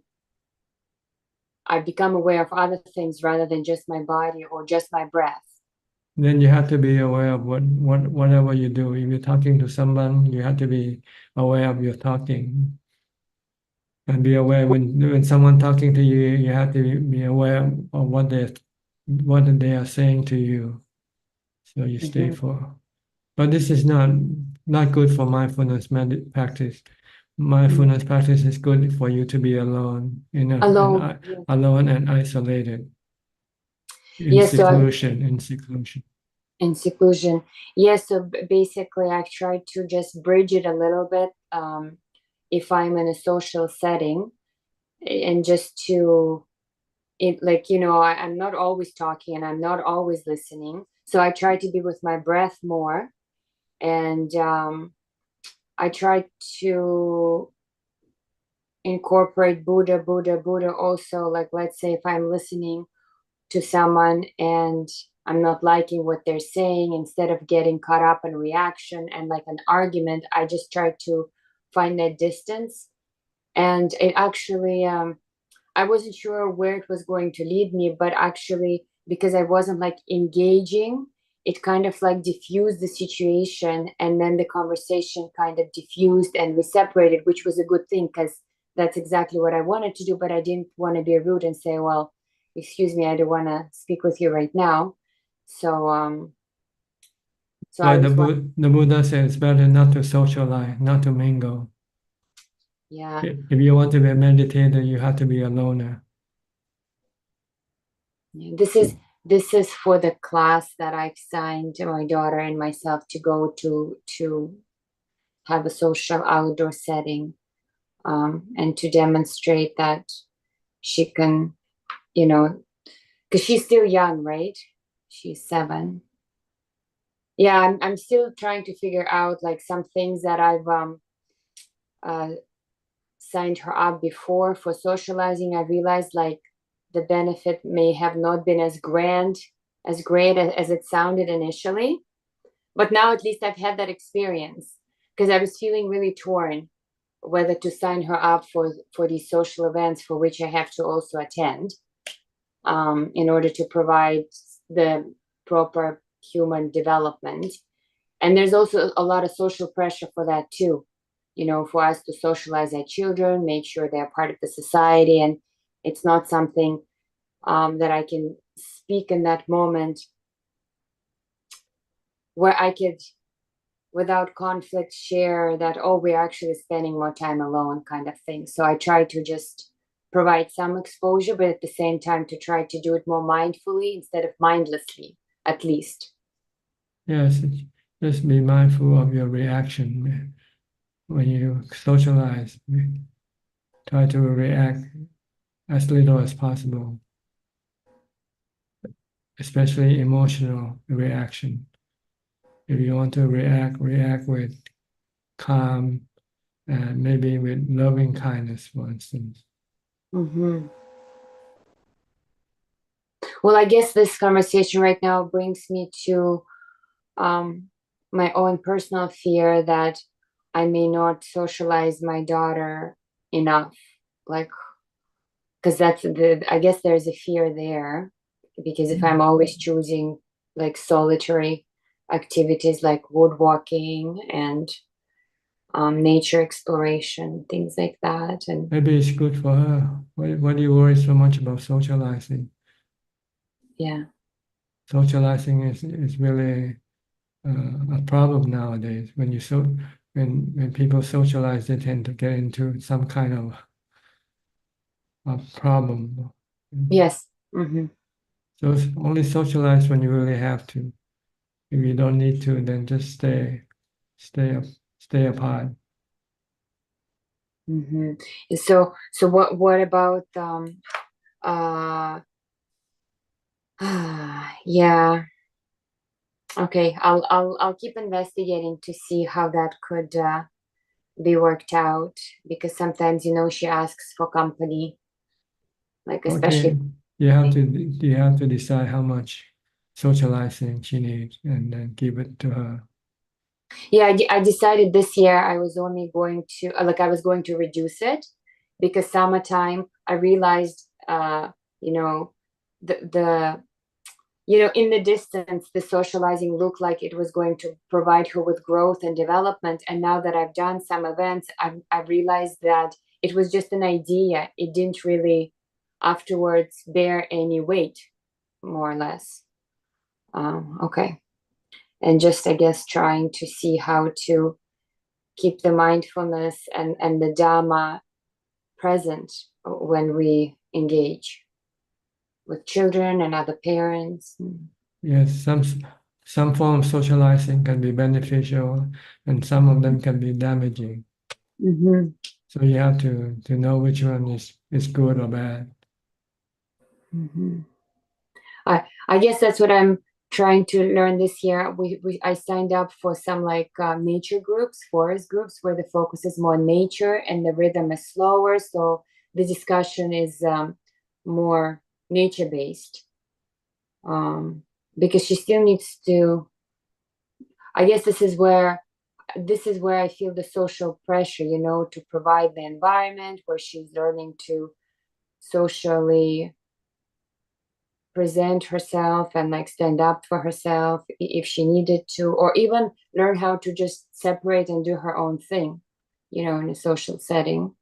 I become aware of other things rather than just my body or just my breath. Then you have to be aware of whatever you do. If you're talking to someone, you have to be aware of your talking. And be aware when someone talking to you, you have to be aware of what they are saying to you. So you stay for. But this is not good for mindfulness practice. Mindfulness practice is good for you to be alone, Alone. alone and isolated, in Yes, seclusion, in seclusion. Yes, so basically I've tried to just bridge it a little bit, if I'm in a social setting, and just to it, like, I'm not always talking and I'm not always listening, so I try to be with my breath more. And I try to incorporate Buddha also, like let's say if I'm listening to someone and I'm not liking what they're saying, instead of getting caught up in reaction and like an argument, I just try to find that distance. And it actually, I wasn't sure where it was going to lead me, but actually, because I wasn't like engaging, it kind of like diffused the situation, and then the conversation kind of diffused and we separated, which was a good thing because that's exactly what I wanted to do. But I didn't want to be rude and say, well, excuse me, I don't want to speak with you right now. So like the Buddha says, it's better not to socialize, not to mingle. Yeah. If you want to be a meditator, you have to be a loner. This is for the class that I've signed to my daughter and myself to go to have a social outdoor setting, and to demonstrate that she can, because she's still young, right? She's 7. Yeah, I'm still trying to figure out like some things that I've signed her up before for socializing. I realized like the benefit may have not been as great as it sounded initially, but now at least I've had that experience, because I was feeling really torn whether to sign her up for these social events for which I have to also attend, in order to provide the proper human development. And there's also a lot of social pressure for that too, for us to socialize our children, make sure they're part of the society. And it's not something that I can speak in that moment where I could, without conflict, share that, oh, we're actually spending more time alone kind of thing. So I try to just provide some exposure, but at the same time to try to do it more mindfully instead of mindlessly, at least. Yes, just be mindful of your reaction when you socialize. Try to react as little as possible, especially emotional reaction. If you want to react with calm and maybe with loving kindness, for instance. Mm-hmm. Well, I guess this conversation right now brings me to my own personal fear that I may not socialize my daughter enough. Like, because I guess there's a fear there. Because if I'm always choosing like solitary activities like woodwalking and nature exploration, things like that. And maybe it's good for her. Why do you worry so much about socializing? Yeah. Socializing is really a problem nowadays. When people socialize, they tend to get into some kind of a problem. Yes. Mm-hmm. So only socialize when you really have to. If you don't need to, then just stay apart. Mm-hmm. So what about yeah. Okay, I'll keep investigating to see how that could be worked out, because sometimes she asks for company, like especially. Okay, you have to decide how much socializing she needs and then give it to her. Yeah, I decided this year I was only going to I was going to reduce it, because summertime I realized the in the distance the socializing looked like it was going to provide her with growth and development, and now that I've done some events, I've realized that it was just an idea. It didn't really afterwards bear any weight, more or less. Okay. And just, I guess, trying to see how to keep the mindfulness and the Dharma present when we engage with children and other parents. Yes, some form of socializing can be beneficial, and some of them can be damaging. Mm-hmm. So you have to know which one is good or bad. Mm-hmm. I guess that's what I'm trying to learn this year. I signed up for some nature groups, forest groups, where the focus is more on nature and the rhythm is slower. So the discussion is more nature based, because she still needs to. I guess this is where I feel the social pressure, to provide the environment where she's learning to socially present herself and stand up for herself if she needed to, or even learn how to just separate and do her own thing, in a social setting.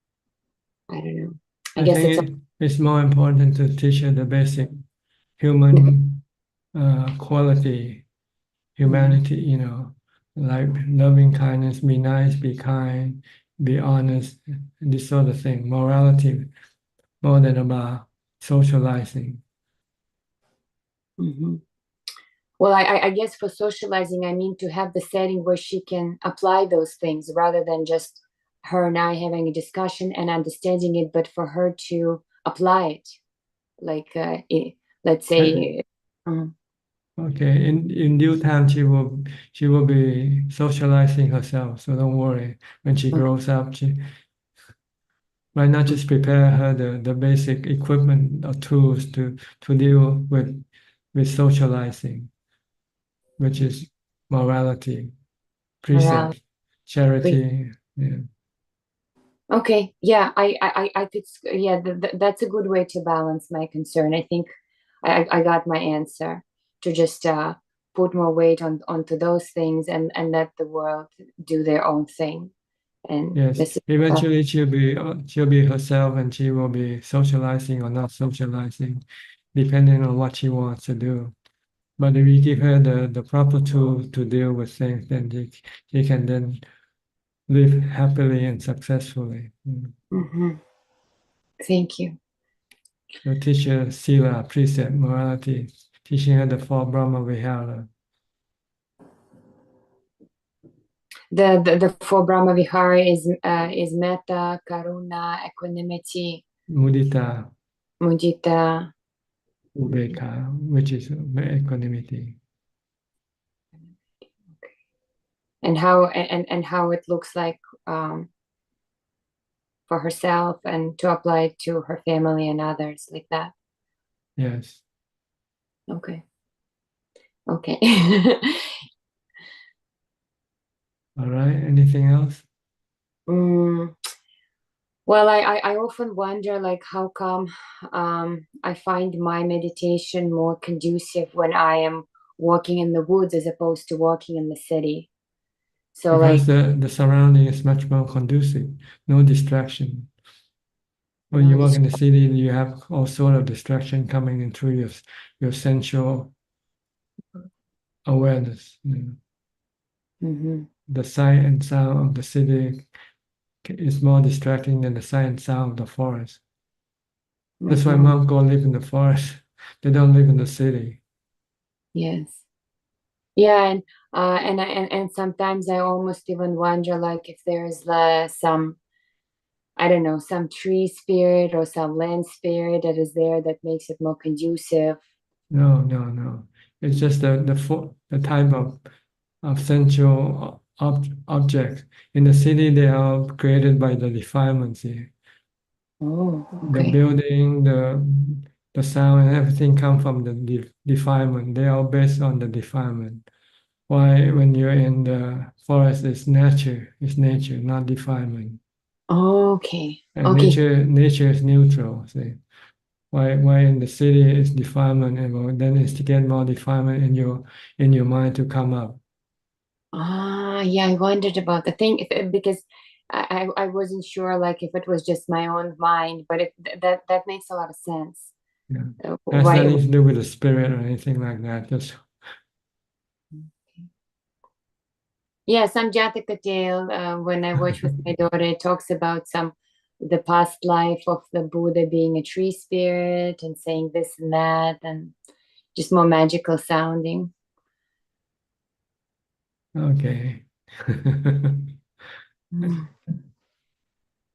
I don't know. I guess think it's more important to teach her the basic human quality, humanity, like loving kindness, be nice, be kind, be honest, this sort of thing, morality, more than about socializing. Mm-hmm. Well, I guess for socializing, I mean to have the setting where she can apply those things rather than just her and I having a discussion and understanding it, but for her to apply it. Let's say. Okay, in due time she will be socializing herself, so don't worry. When she grows up, why not just prepare her the basic equipment or tools to deal with socializing, which is morality, precept, charity. Yeah. Okay, yeah, I could, yeah, that's a good way to balance my concern. I think I got my answer, to just put more weight onto those things and let the world do their own thing. And Yes, this is, eventually she'll be herself, and she will be socializing or not socializing, depending on what she wants to do. But if you give her the proper tools to deal with things, then she can then live happily and successfully. Mm-hmm. Thank you. So teach her sila, precept, morality, teaching her the four Brahma Vihara. The four Brahma Vihara is metta, karuna, equanimity, Mudita, mudita. ubeka, which is equanimity. how it looks like for herself and to apply it to her family and others like that. Yes. Okay. Okay. All right. Anything else? Well, I often wonder, like, how come I find my meditation more conducive when I am walking in the woods as opposed to walking in the city. So, Because like, the surrounding is much more conducive, no distraction. When No you walk in the city, you have all sort of distraction coming in through your sensual awareness. The sight and sound of the city is more distracting than the sight and sound of the forest. That's why monks go live in the forest. They don't live in the city. Yes. Yeah, and sometimes I almost even wonder, like, if there's some, I don't know, some tree spirit or some land spirit that is there that makes it more conducive. No. It's just the type of sensual objects. In the city, they are created by the defilements here. Oh, The okay. building, the sound, and everything come from the defilement. They are based on the defilement. Why, when you're in the forest, it's nature, not defilement. Okay. And Okay. nature is neutral. See, why in the city is defilement, and then it's to get more defilement in your mind to come up. Yeah, I wondered about the thing because I wasn't sure, like, if it was just my own mind, but that makes a lot of sense. Yeah. Has Why? nothing to do with the spirit or anything like that. Just Yeah, some Jataka tale, when I watch with my daughter, it talks about the past life of the Buddha being a tree spirit and saying this and that, and just more magical sounding. okay.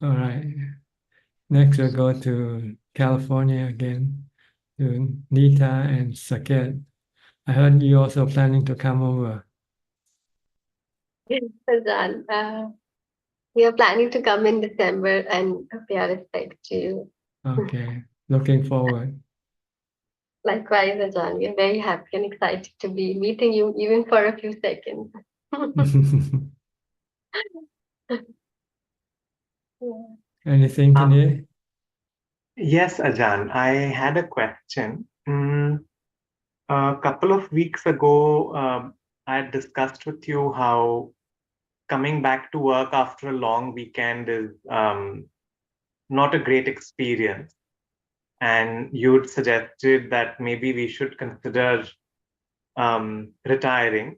All right. Next, we'll go to California again, to Nita and Saket. I heard you also planning to come over. Yes, Ajaan. We are planning to come in December and we are excited to. Okay, looking forward. Likewise, Ajaan. We are very happy and excited to be meeting you even for a few seconds. Yeah. Anything today? Yes, Ajahn, I had a question. A couple of weeks ago, I had discussed with you how coming back to work after a long weekend is not a great experience. And you'd suggested that maybe we should consider retiring.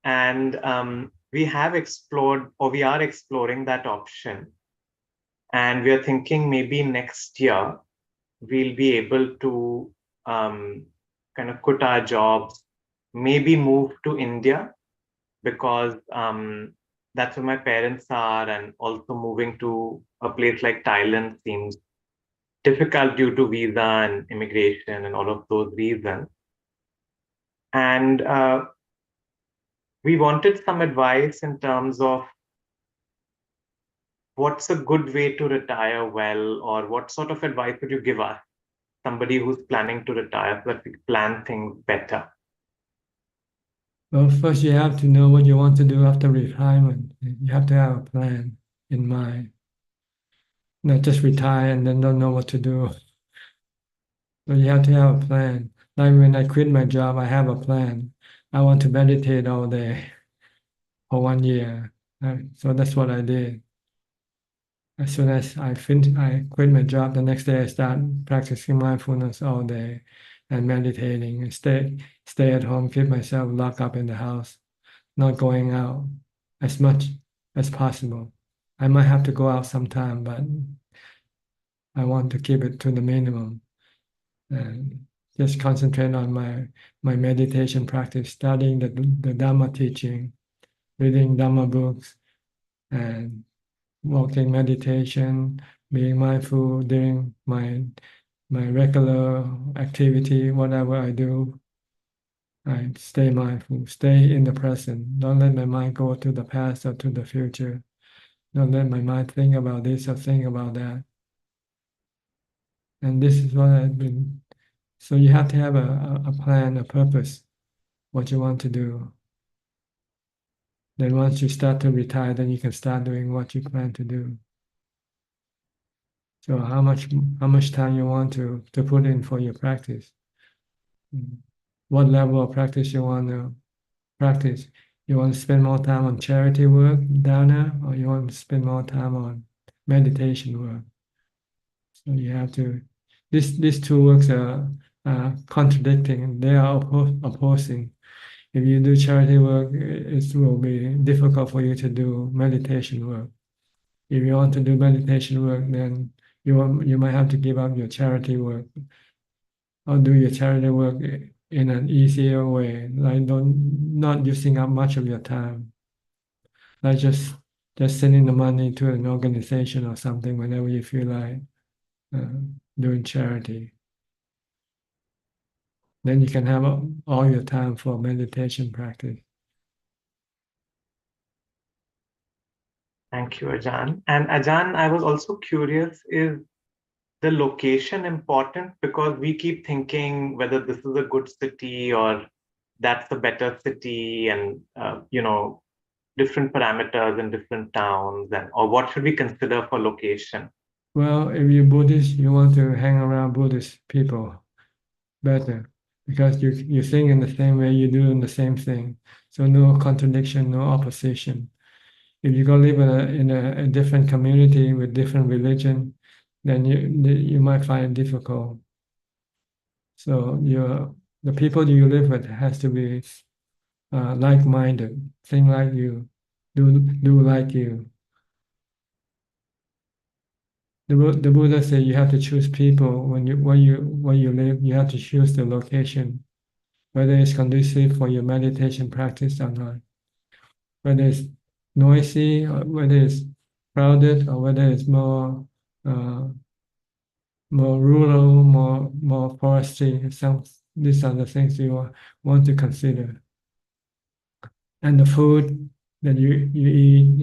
And we have explored, or we are exploring that option. And we are thinking maybe next year we'll be able to kind of quit our jobs, maybe move to India, because that's where my parents are, and also moving to a place like Thailand seems difficult due to visa and immigration and all of those reasons. And we wanted some advice in terms of what's a good way to retire well, or what sort of advice would you give us, somebody who's planning to retire, so that we plan things better? Well, first you have to know what you want to do after retirement. You have to have a plan in mind. Not just retire and then don't know what to do. So you have to have a plan. Like when I quit my job, I have a plan. I want to meditate all day for 1 year. So that's what I did. As soon as I quit my job, the next day I start practicing mindfulness all day and meditating and stay at home, keep myself locked up in the house, not going out as much as possible. I might have to go out sometime, but I want to keep it to the minimum and just concentrate on my meditation practice, studying the Dhamma teaching, reading Dhamma books, and walking meditation, being mindful during my regular activity, whatever I do. Right? Stay mindful, stay in the present. Don't let my mind go to the past or to the future. Don't let my mind think about this or think about that. And this is what I've been. So you have to have a plan, a purpose, what you want to do. Then once you start to retire, then you can start doing what you plan to do. So how much time you want to put in for your practice? What level of practice you want to practice? You want to spend more time on charity work, dana, or you want to spend more time on meditation work? So you have to. These two works are contradicting. They are opposing. If you do charity work, it will be difficult for you to do meditation work. If you want to do meditation work, then you might have to give up your charity work, or do your charity work in an easier way, like not using up much of your time, like just sending the money to an organization or something whenever you feel like doing charity. Then you can have all your time for meditation practice. Thank you, Ajaan. And Ajaan, I was also curious, is the location important? Because we keep thinking whether this is a good city or that's the better city, and different parameters in different towns, or what should we consider for location? Well, if you're Buddhist, you want to hang around Buddhist people better, because you think in the same way, you do in the same thing. So no contradiction, no opposition. If you go live in a different community with different religion, then you might find it difficult. So the people you live with has to be like-minded, think like you, do like you. The Buddha said you have to choose people when you live. You have to choose the location, whether it's conducive for your meditation practice or not, whether it's noisy or whether it's crowded or whether it's more rural, more forestry. These are the things you want to consider. And the food that you eat,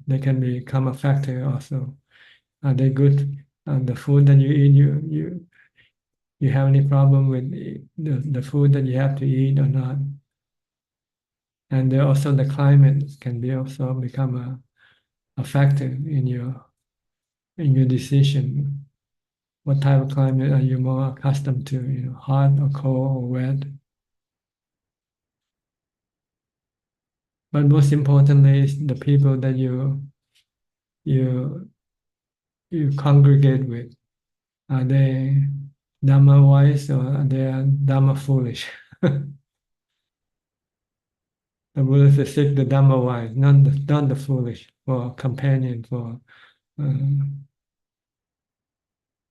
they can become a factor also. Are they good? The food that you eat, you have any problem with the food that you have to eat or not? And also the climate can also become a factor in your decision. What type of climate are you more accustomed to? Hot or cold or wet? But most importantly, is the people that you congregate with. Are they Dhamma wise or are they Dhamma foolish? The Buddha says, seek the Dhamma wise, not the foolish, for companion, for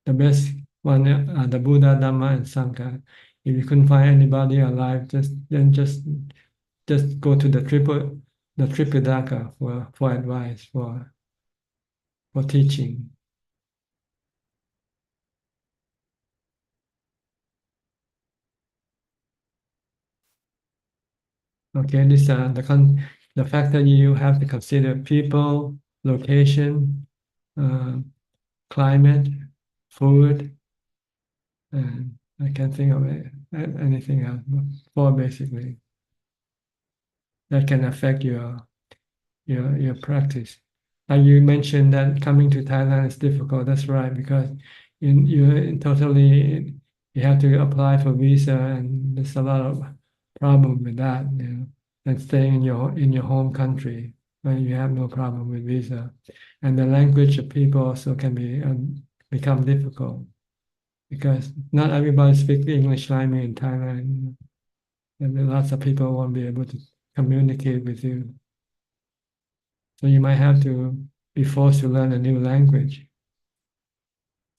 the best one are the Buddha, Dhamma, and Sangha. If you couldn't find anybody alive, just go to the Tripitaka for advice, for teaching. Okay, this the fact that you have to consider people, location, climate, food, and I can't think of anything else. Four basically that can affect your practice. You mentioned that coming to Thailand is difficult. That's right, because you have to apply for visa, and there's a lot of problem with that. And staying in your home country when you have no problem with visa, and the language of people also can become difficult, because not everybody speaks English language in Thailand, and lots of people won't be able to communicate with you. So you might have to be forced to learn a new language.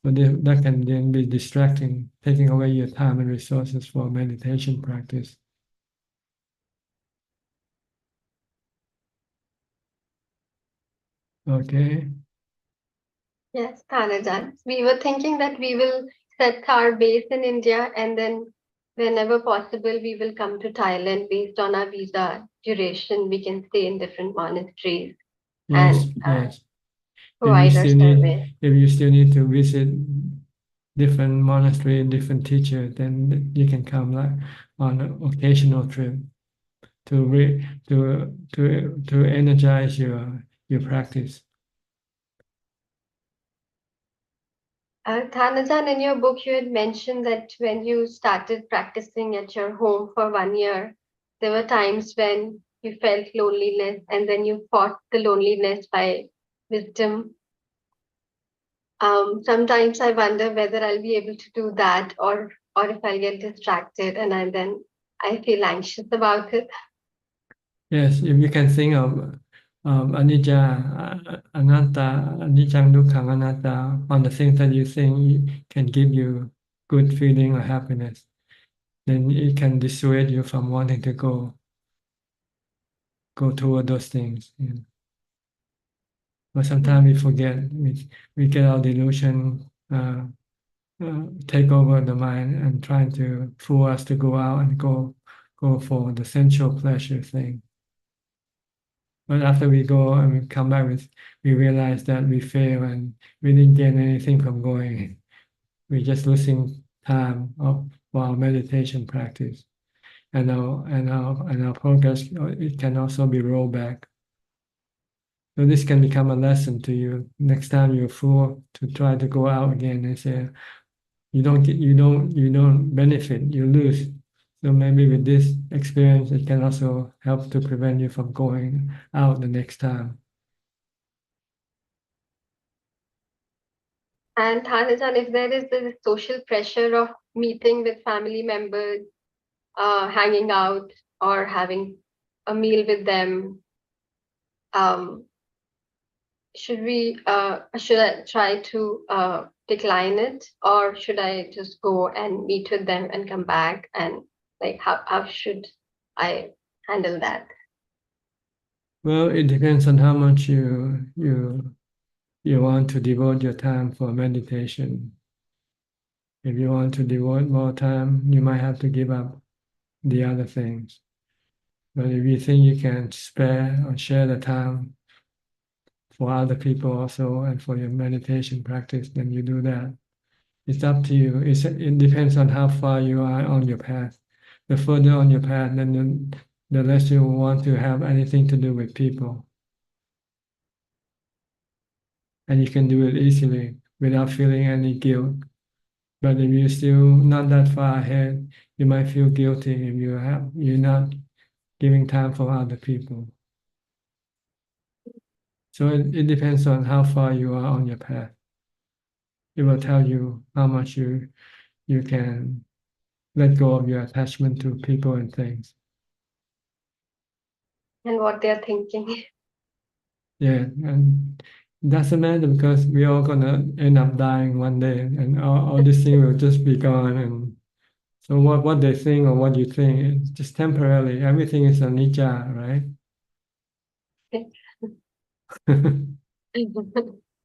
But that can then be distracting, taking away your time and resources for meditation practice. Okay. Yes, Ajaan. We were thinking that we will set our base in India and then whenever possible, we will come to Thailand based on our visa duration. We can stay in different monasteries Yes, and yes. provide our service. If you still need to visit different monastery, different teacher, then you can come like on an occasional trip to energize your practice. Thanajan, in your book, you had mentioned that when you started practicing at your home for 1 year, there were times when you felt loneliness and then you fought the loneliness by wisdom. Sometimes I wonder whether I'll be able to do that or if I'll get distracted and I feel anxious about it. Yes, if you can think of anicca, anatta, anicca, dukkha, anatta, on the things that you think can give you good feeling or happiness, then it can dissuade you from wanting to go toward those things. Yeah. But sometimes we forget, we get our delusion take over the mind and trying to fool us to go out and go for the sensual pleasure thing. But after we go and we come back we realize that we fail and we didn't gain anything from going. We're just losing time for our meditation practice. And our progress, it can also be rolled back. So this can become a lesson to you. Next time you're fool to try to go out again and say, you don't benefit, you lose. So maybe with this experience, it can also help to prevent you from going out the next time. And Thanajan, if there is this social pressure of meeting with family members, hanging out or having a meal with them, should I try to decline it, or should I just go and meet with them and come back? And like, how should I handle that? Well, it depends on how much you want to devote your time for meditation. If you want to devote more time, you might have to give up the other things. But if you think you can spare or share the time for other people also and for your meditation practice, then you do that. It's up to you. It depends on how far you are on your path. The further on your path, then the less you want to have anything to do with people. And you can do it easily without feeling any guilt. But if you're still not that far ahead, you might feel guilty if you're not giving time for other people. So it depends on how far you are on your path. It will tell you how much you can let go of your attachment to people and things. And what they're thinking. Yeah, and it doesn't matter because we're all gonna end up dying one day, and all these things will just be gone. And so what they think or what you think, it's just temporarily. Everything is anicca, right?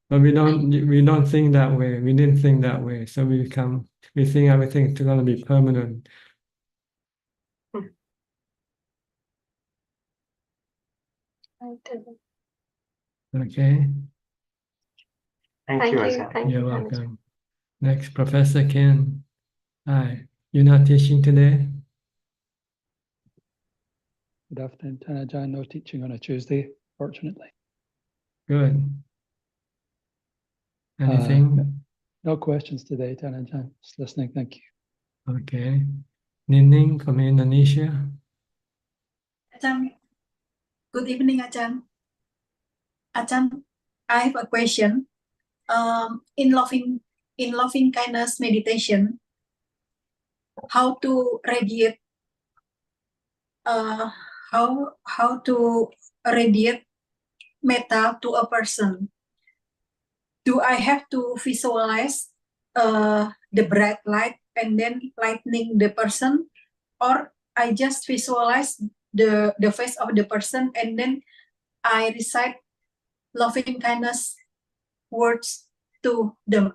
But we don't think that way. We didn't think that way, so we think everything is gonna be permanent. Okay. Thank you, Ajaan. You're welcome. Next, Professor Ken. Hi. You're not teaching today? Good afternoon, Ajaan. No teaching on a Tuesday, fortunately. Good. Anything? No questions today, Ajaan. Just listening. Thank you. Okay. Nining from Indonesia. Ajahn, good evening, Ajahn. Ajahn, I have a question. In loving kindness meditation, how to radiate? How to radiate metta to a person? Do I have to visualize the bright light and then lightening the person, or I just visualize the face of the person and then I recite loving kindness words to them?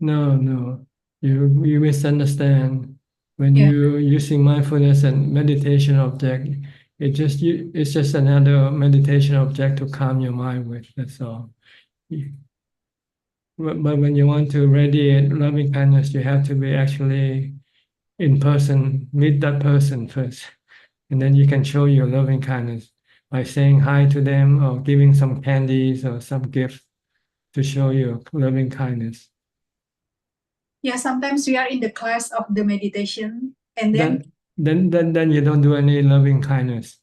No, you misunderstand. When Yeah. you're using mindfulness and meditation object, it's just another meditation object to calm your mind with. That's all. But when you want to radiate loving kindness, you have to be actually in person, meet that person first, and then you can show your loving kindness by saying hi to them or giving some candies or some gifts to show your loving kindness. Yeah, sometimes we are in the class of the meditation, and then Then you don't do any loving kindness.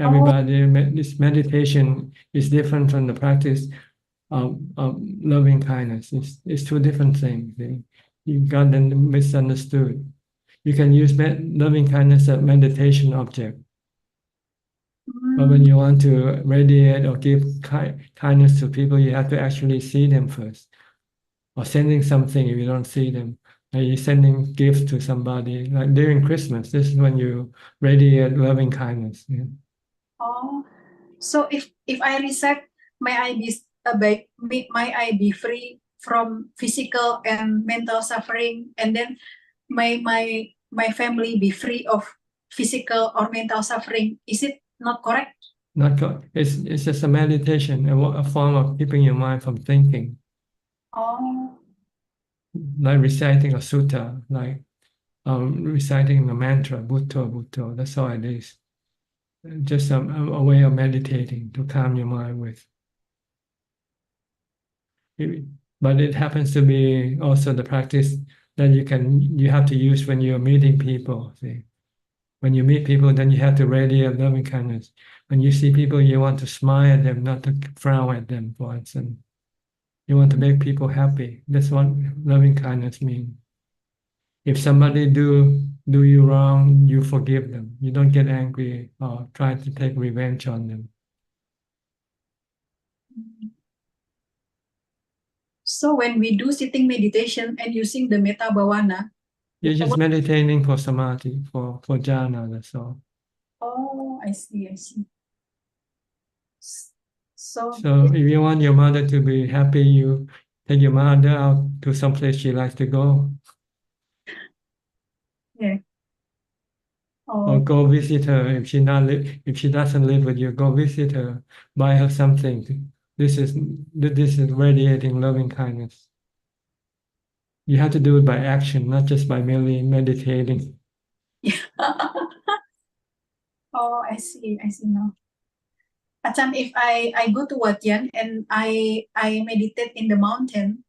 Everybody, this meditation is different from the practice of loving kindness. It's two different things. You got them misunderstood. You can use loving kindness as meditation object. But when you want to radiate or give kindness to people, you have to actually see them first. Or sending something if you don't see them. Like you're sending gifts to somebody. Like during Christmas, this is when you radiate loving kindness. Yeah. oh, so if I reset, may I be may I be free from physical and mental suffering, and then my family be free of physical or mental suffering. Is it not correct? Not it's just a meditation, a form of keeping your mind from thinking. Oh, Like reciting a sutta, like reciting the mantra, Bhutto, Bhutto. That's all it is. Just a way of meditating to calm your mind with. But it happens to be also the practice that you have to use when you're meeting people. See, when you meet people, then you have to radiate loving kindness. When you see people, you want to smile at them, not to frown at them, for instance. You want to make people happy. That's what loving kindness means. If somebody do you wrong, you forgive them. You don't get angry or try to take revenge on them. so when we do sitting meditation and using the metta bhavana, You're just meditating for samadhi, for jhana, that's all. oh, I see, I see. So So if you want your mother to be happy, you take your mother out to some place she likes to go. yeah. Or Oh, go visit her if if she doesn't live with you, go visit her, buy her something. This is radiating loving kindness. You have to do it by action, not just by merely meditating. oh, I see now. Ajahn, if I go to Wat Yan and I meditate in the mountain,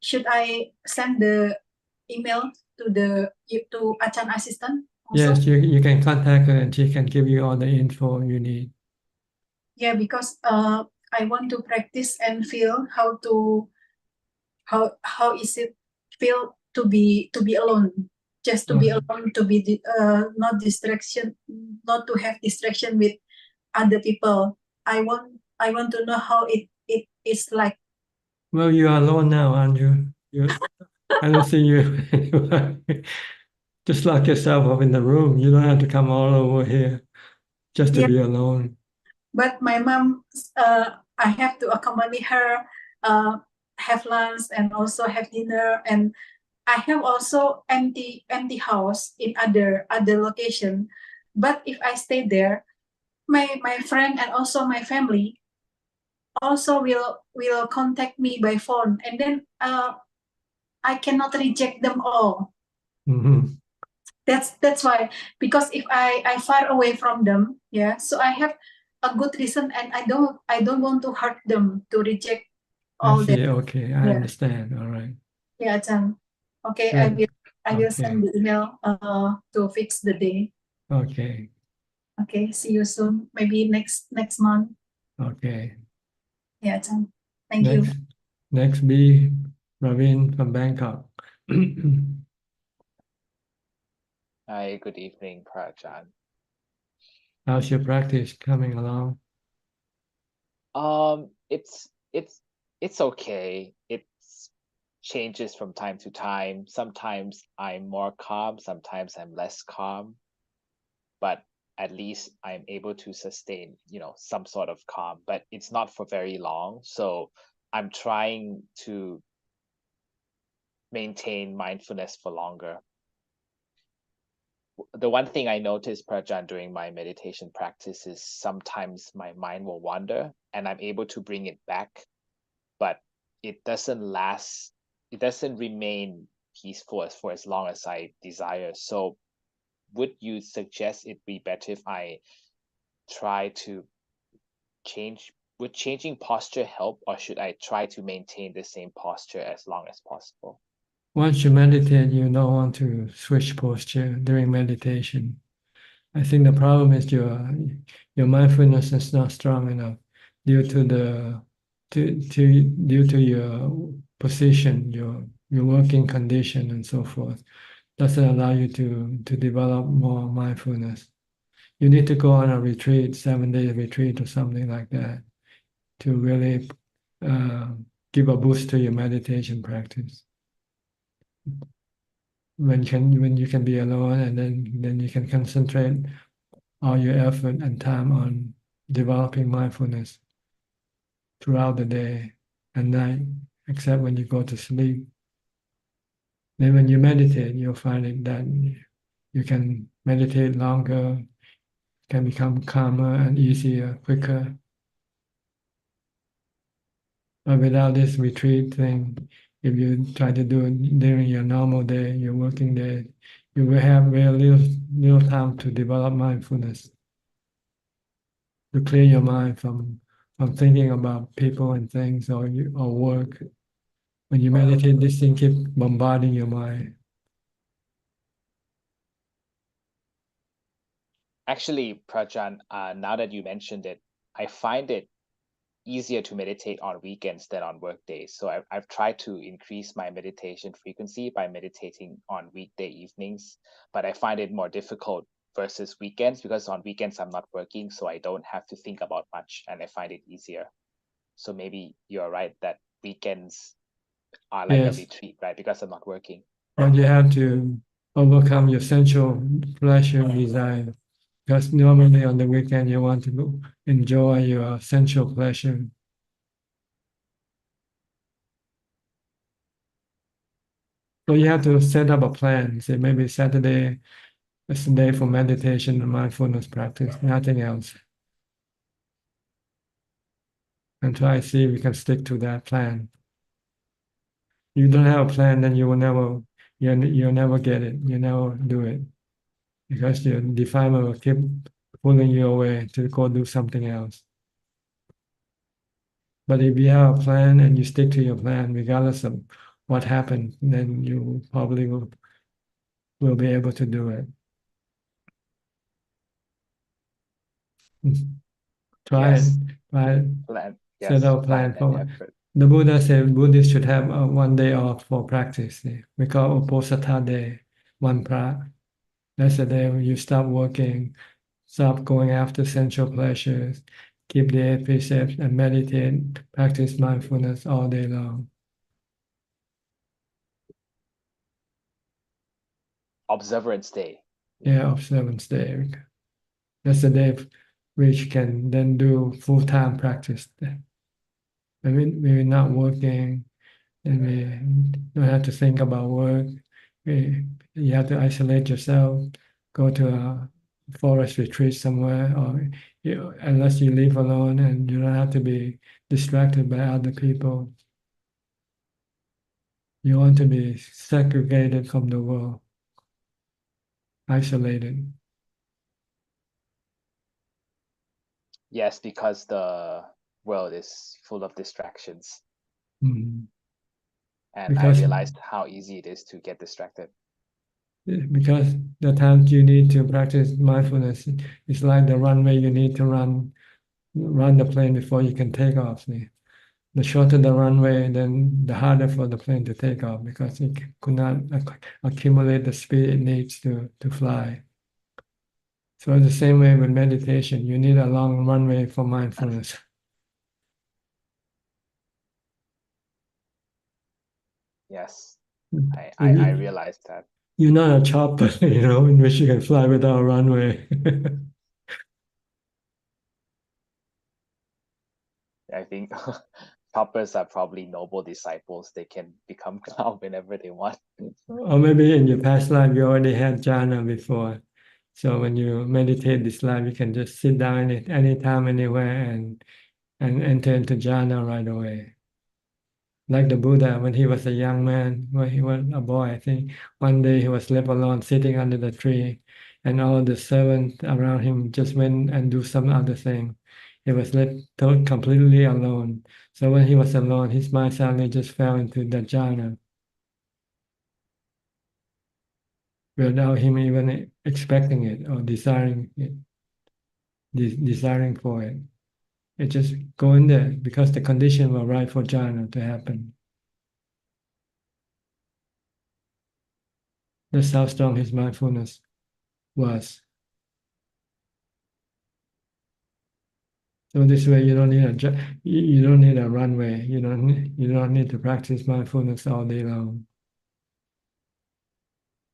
should I send the email to Ajahn assistant also? Yes, you can contact her and she can give you all the info you need. Yeah, because I want to practice and feel how is it feel to be alone, just to be alone, to be not distraction, not to have distraction with other people. I want to know how it is like. Well, you are alone now, aren't you? I don't see you. Just lock yourself up in the room. You don't have to come all over here just to Yeah. be alone. But my mom, I have to accompany her, have lunch and also have dinner, and I have also empty house in other location. But if I stay there, my friend and also my family also will contact me by phone, and then I cannot reject them all. Mm-hmm. That's why, because if I far away from them, yeah, so I have a good reason, and I don't want to hurt them to reject I all see. that. Okay, I Yeah, understand. All right. yeah, Ajahn. Okay, Good. I will Okay. send the email to fix the day. Okay. Okay, see you soon. Maybe next month. Okay. Yeah, Ajahn. Thank you. Next be Ravin from Bangkok. Hi, good evening, Prajan. How's your practice coming along? It's okay. It changes from time to time. Sometimes I'm more calm, sometimes I'm less calm, but at least I'm able to sustain, some sort of calm, but it's not for very long. So I'm trying to maintain mindfulness for longer. The one thing I noticed, Prajan, during my meditation practice is sometimes my mind will wander and I'm able to bring it back, but it doesn't last, it doesn't remain peaceful for as long as I desire. So would you suggest it be better if I try to change, would changing posture help, or should I try to maintain the same posture as long as possible? Once you meditate, you don't want to switch posture during meditation. I think the problem is your mindfulness is not strong enough due to due to your position, your working condition, and so forth. Doesn't allow you to develop more mindfulness. You need to go on a retreat, 7-day retreat or something like that, to really give a boost to your meditation practice. When you can be alone, and then you can concentrate all your effort and time on developing mindfulness throughout the day and night, except when you go to sleep. Then when you meditate, you'll find it that you can meditate longer, can become calmer and easier, quicker. But without this retreat thing, if you try to do it during your normal day, your working day, you will have very little time to develop mindfulness, to clear your mind from thinking about people and things or work. When you meditate, this thing keeps bombarding your mind. Actually, Prajan, now that you mentioned it, I find it easier to meditate on weekends than on work days. So I've tried to increase my meditation frequency by meditating on weekday evenings, but I find it more difficult versus weekends because on weekends I'm not working, so I don't have to think about much and I find it easier. So maybe you're right that weekends are like a retreat, right? Because I'm not working. But you have to overcome your sensual pleasure desire. Because normally on the weekend you want to enjoy your sensual pleasure. So you have to set up a plan. Say maybe Saturday is a day for meditation and mindfulness practice, nothing else. And try to see if you can stick to that plan. You don't have a plan, then you'll never get it. You never do it. Because your defilement will keep pulling you away to go do something else. But if you have a plan and you stick to your plan, regardless of what happened, then you probably will be able to do it. Try Yes. it. Try it. Plan. Set Yes, out a plan plan and for effort. the Buddha said Buddhists should have 1 day off for practice. We call Uposatha day, one pra. That's the day when you stop working, stop going after sensual pleasures, keep the 8 precepts and meditate, practice mindfulness all day long. Observance day. Yeah, observance day. That's the day which can then do full-time practice. When we're not working and we don't have to think about work, you have to isolate yourself, go to a forest retreat somewhere, or unless you live alone and you don't have to be distracted by other people. You want to be segregated from the world, isolated. Yes, because the world is full of distractions. Mhm. And Because- I realized how easy it is to get distracted. Because the times you need to practice mindfulness, it's like the runway you need to run the plane before you can take off. See? The shorter the runway, then the harder for the plane to take off because it could not accumulate the speed it needs to fly. So the same way with meditation, you need a long runway for mindfulness. Yes, Mm. I realized that. You're not a chopper, in which you can fly without a runway. I think choppers are probably noble disciples. They can become calm whenever they want. Or maybe in your past life you already had jhana before. So when you meditate this life, you can just sit down anytime, anywhere, and enter into jhana right away. Like the Buddha, when he was a young man, when he was a boy, I think one day he was left alone sitting under the tree, and all the servants around him just went and do some other thing. He was left completely alone. So when he was alone, his mind suddenly just fell into the jhana without him even expecting it or desiring it, desiring for it. It just go in there because the condition were right for jhana to happen. That's how strong his mindfulness was. So this way, you don't need you don't need a runway. You don't need to practice mindfulness all day long.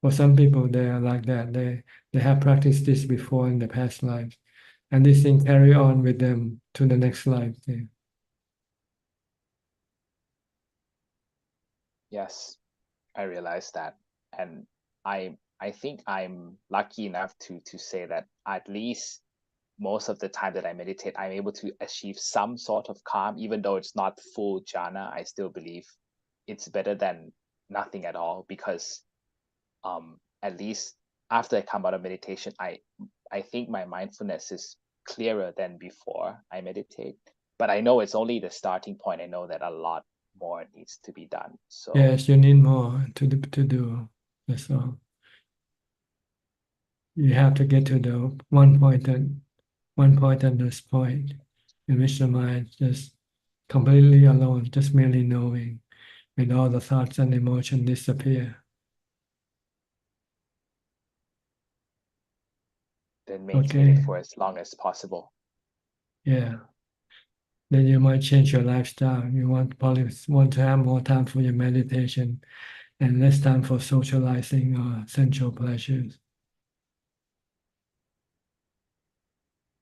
For some people, they are like that. They have practiced this before in the past lives, and this thing carry on with them to the next life. Yes, I realize that, and I think I'm lucky enough to say that at least most of the time that I meditate, I'm able to achieve some sort of calm, even though it's not full jhana. I still believe it's better than nothing at all, because at least after I come out of meditation, I think my mindfulness is clearer than before I meditate. But I know it's only the starting point. I know that a lot more needs to be done. So Yes, you need more to do. That's all. You have to get to the one point at this point in which the mind just completely alone, just merely knowing, with all the thoughts and emotion disappear. then maintain Okay. it for as long as possible. Yeah. Then you might change your lifestyle. You probably want to have more time for your meditation and less time for socializing or sensual pleasures.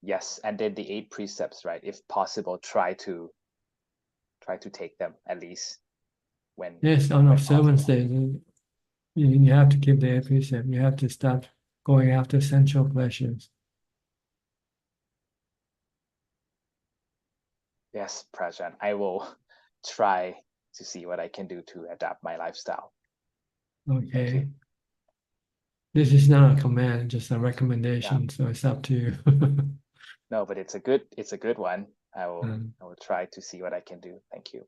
Yes, and then the 8 precepts, right? If possible, try to take them at least when Yes, on when observance possible. days, you have to keep the 8 precepts. You have to stop going after sensual pleasures. Yes, Prajan, I will try to see what I can do to adapt my lifestyle. Thank you. Okay. This is not a command, just a recommendation. So it's up to you. No, but it's a good one. I will try to see what I can do. Thank you.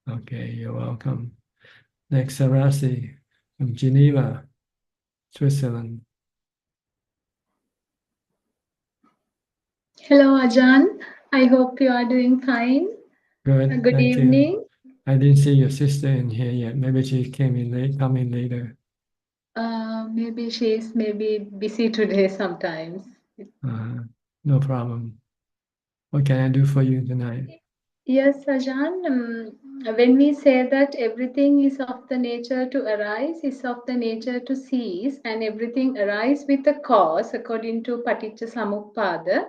Okay, you're welcome. Next, Sarasi from Geneva, Switzerland. Hello, Ajaan. I hope you are doing fine. Good, Good thank evening. you. I didn't see your sister in here yet. Maybe she come in later. Maybe she's maybe busy today sometimes. No problem. What can I do for you tonight? Yes, Ajaan. When we say that everything is of the nature to arise, is of the nature to cease, and everything arises with a cause according to Paticca Samuppada.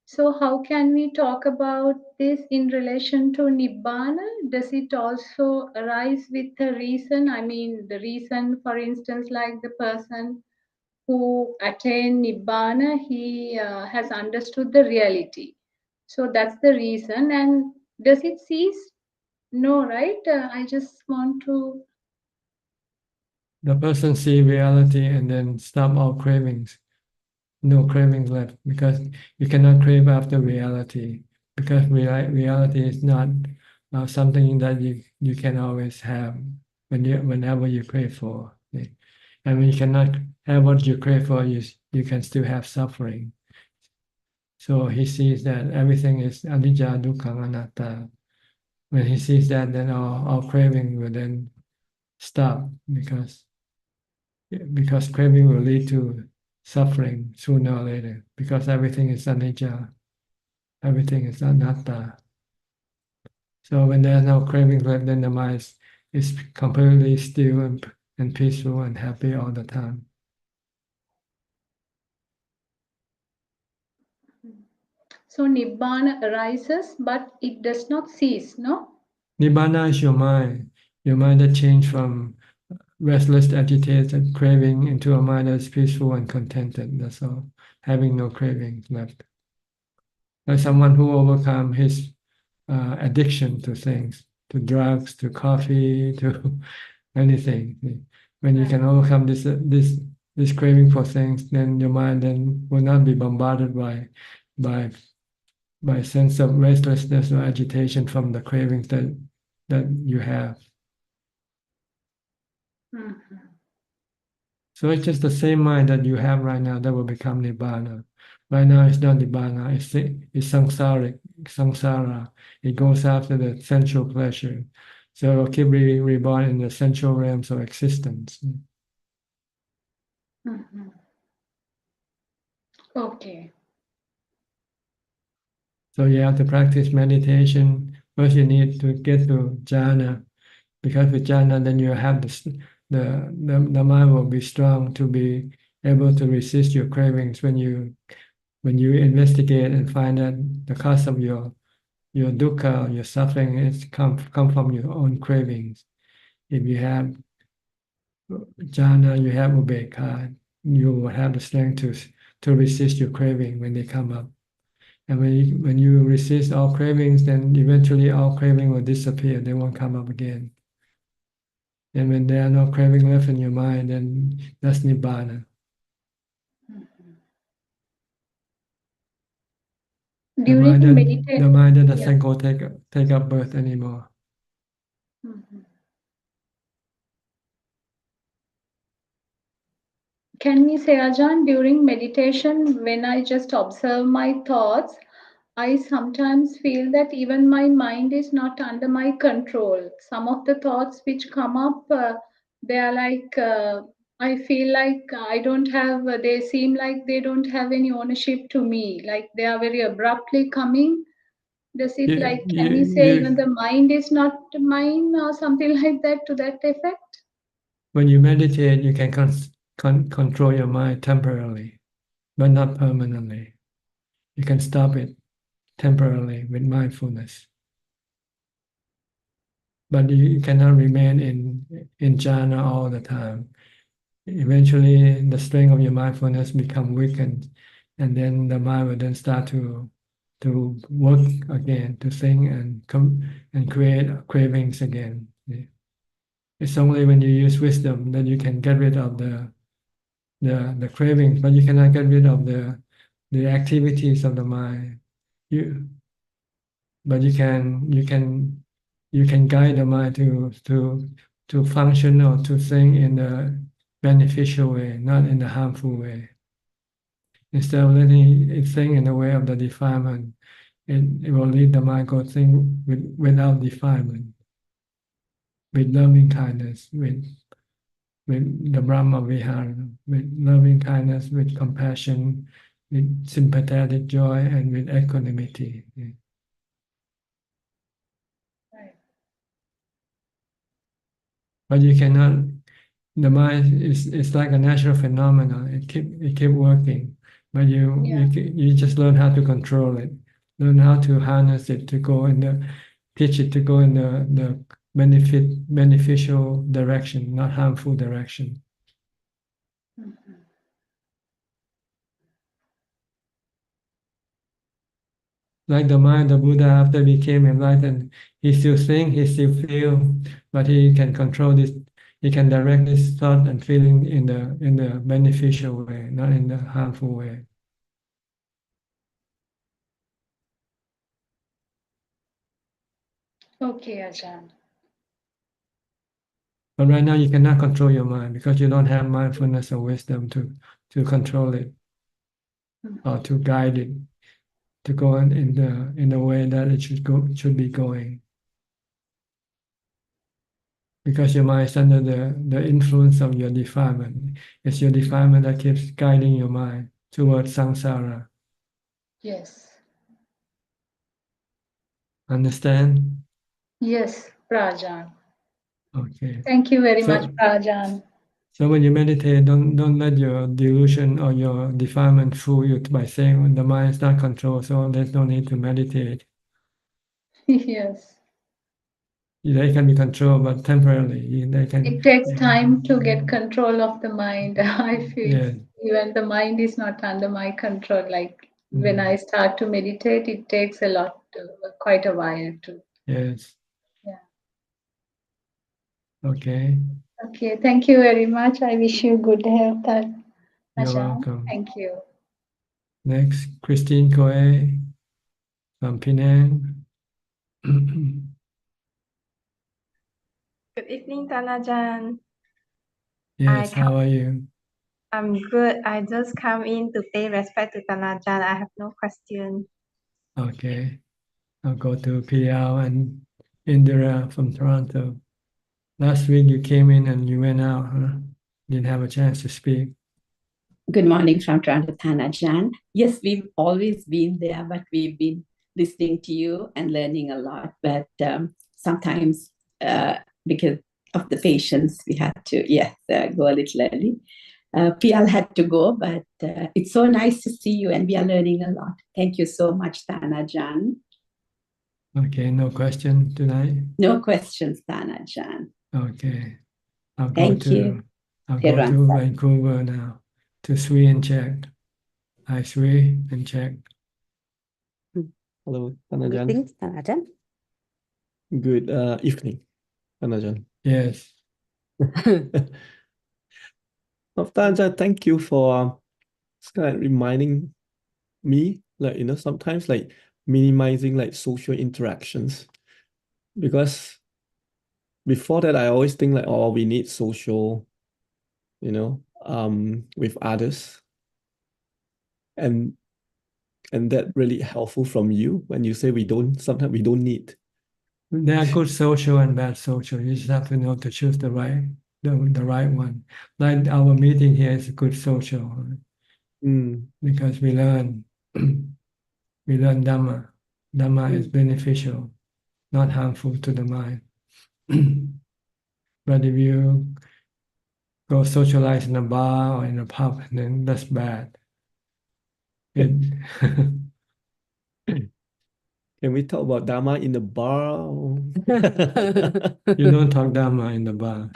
So how can we talk about this in relation to Nibbana? Does it also arise with a reason? I mean, the reason, for instance, like the person who attained Nibbana, he has understood the reality. So that's the reason. And does it cease? No, right? I just want to. The person see reality and then stop all cravings. No cravings left because you cannot crave after reality because reality is not something that you can always have whenever you crave for. And when you cannot have what you crave for, you can still have suffering. So he sees that everything is anicca, dukkha, anatta. When he sees that, then all craving will then stop because craving will lead to suffering sooner or later because everything is anicca, everything is anatta. So when there's no craving left, then the mind is completely still and peaceful and happy all the time. So Nibbana arises, but it does not cease, no? Nibana is your mind that changed from restless, agitated, craving into a mind that's peaceful and contented. That's all, having no cravings left. Like someone who overcome his addiction to things, to drugs, to coffee, to anything. When you can overcome this craving for things, then your mind then will not be bombarded by sense of restlessness or agitation from the cravings that you have. Mhm. So it's just the same mind that you have right now that will become Nibbana. Right now it's not Nibbana, it's samsara. It goes after the sensual pleasure. So it will keep reborn in the sensual realms of existence. Mhm. Okay. So you have to practice meditation. First you need to get to jhana, because with jhana then you have the mind will be strong to be able to resist your cravings when you investigate and find that the cause of your dukkha, your suffering is come from your own cravings. If you have jhana, you have upekkha, you will have the strength to resist your craving when they come up. And when you resist all cravings, then eventually all craving will disappear. They won't come up again. And when there are no craving left in your mind, then that's Nibbana. The During mind meditation, that yeah. doesn't go take up birth anymore. Mhm. Can we say, Ajahn, during meditation, when I just observe my thoughts, I sometimes feel that even my mind is not under my control. Some of the thoughts which come up, they are like, I feel like I don't have, they seem like they don't have any ownership to me, like they are very abruptly coming. Does it like, can we say even the mind is not mine or something like that to that effect? When you meditate, you can control your mind temporarily, but not permanently. You can stop it temporarily with mindfulness. But you cannot remain in jhana all the time. Eventually, the strength of your mindfulness become weakened, and then the mind will then start to work again, to think and create cravings again. It's only when you use wisdom that you can get rid of the cravings, but you cannot get rid of the activities of the mind. But you can guide the mind to function or to think in a beneficial way, not in a harmful way. Instead of letting it think in the way of the defilement, it will lead the mind go think without defilement, with loving kindness, with the Brahma Vihara, with loving kindness, with compassion, with sympathetic joy, and with equanimity. But you cannot. The mind is like a natural phenomenon. It keep working, but you just learn how to control it, learn how to harness it to go in teach it to go in the beneficial direction, not harmful direction. Like the mind of Buddha after he became enlightened, he still think, he still feel, but he can control this. He can direct his thought and feeling in the beneficial way, not in the harmful way. Okay, Ajahn. But right now you cannot control your mind because you don't have mindfulness or wisdom to control it or to guide it to go in the way that it should be going. Because your mind is under the influence of your defilement. It's your defilement that keeps guiding your mind towards samsara. Yes. Understand? Yes, Prajan. Okay. Thank you very much, So, Prajan. so when you meditate, don't let your delusion or your defilement fool you by saying the mind is not controlled, so there's no need to meditate. Yes. they can be controlled, but temporarily they can. It takes time to get control of the mind. I feel Yeah. even the mind is not under my control. Like when I start to meditate, it takes a lot, quite a while to. Yes. Yeah. Okay. Okay, thank you very much. I wish you good health, You're Ajahn. welcome. Thank you. Next, Christine Coe from Penang. Good evening, Tanajan. Yes, how are you? I'm good. I just come in to pay respect to Tanajan. I have no question. Okay. I'll go to PL and Indira from Toronto. Last week you came in and you went out, huh? Didn't have a chance to speak. Good morning from Toronto, Ajaan. Yes, we've always been there, but we've been listening to you and learning a lot. But sometimes, because of the patience, we had to, go a little early. PL had to go, but it's so nice to see you, and we are learning a lot. Thank you so much, Ajaan. Okay, no question tonight? No questions, Ajaan. Okay. I'll Thank you. I'll go Everyone. to Vancouver now, to Sri and check. Hi, Sri and check. Hello, Tanajan. Greetings, Tanajan. Good evening, Tanajan. Yes. Tanajan, thank you for kind of reminding me, like, sometimes like minimizing like social interactions. Because before that, I always think like, oh, we need social, with others. And that really helpful from you when you say sometimes we don't need. There are good social and bad social. You just have to know to choose the right one. Like our meeting here is a good social, because we learn Dhamma. Dhamma is beneficial, not harmful to the mind. But if you go socialize in a bar or in a pub, then that's bad. Can we talk about Dharma in the bar? You don't talk Dhamma in the bar.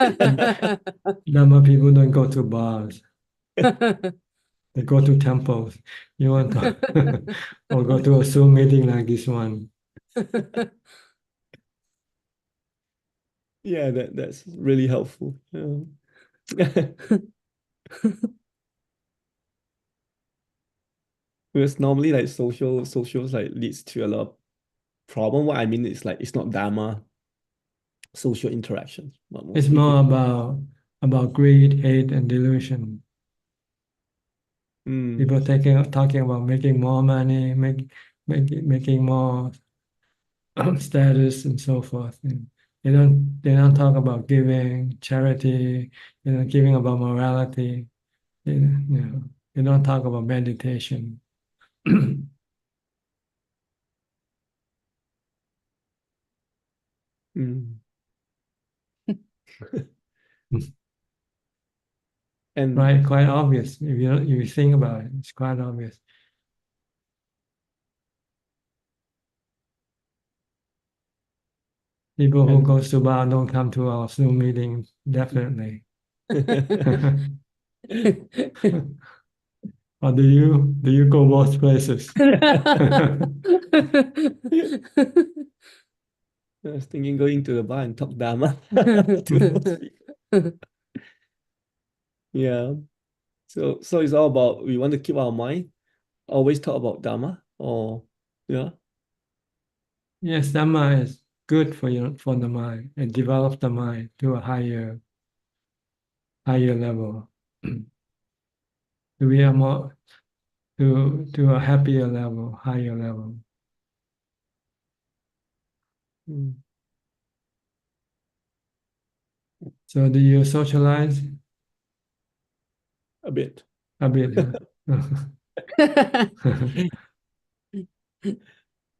Dhamma people don't go to bars. They go to temples. You want to or go to a Zoom meeting like this one. Yeah, that's really helpful. Yeah. Because normally like socials like leads to a lot of problem. What I mean is like it's not Dharma social interactions. But It's mostly more about greed, hate, and delusion. People talking about making more money, making more status and so forth. And they don't talk about giving, charity, giving about morality. They don't talk about meditation. And right, quite obvious. If you think about it, it's quite obvious. People who go to bar don't come to our Zoom meeting, definitely. Or do you go both places? I was thinking going to the bar and talk Dharma to those people. Yeah. So it's all about we want to keep our mind always talk about Dharma or yeah. Yes, Dhamma is good for the mind. It develops the mind to a higher level. To be a more to a happier level, higher level. So do you socialize? A bit. A bit, huh?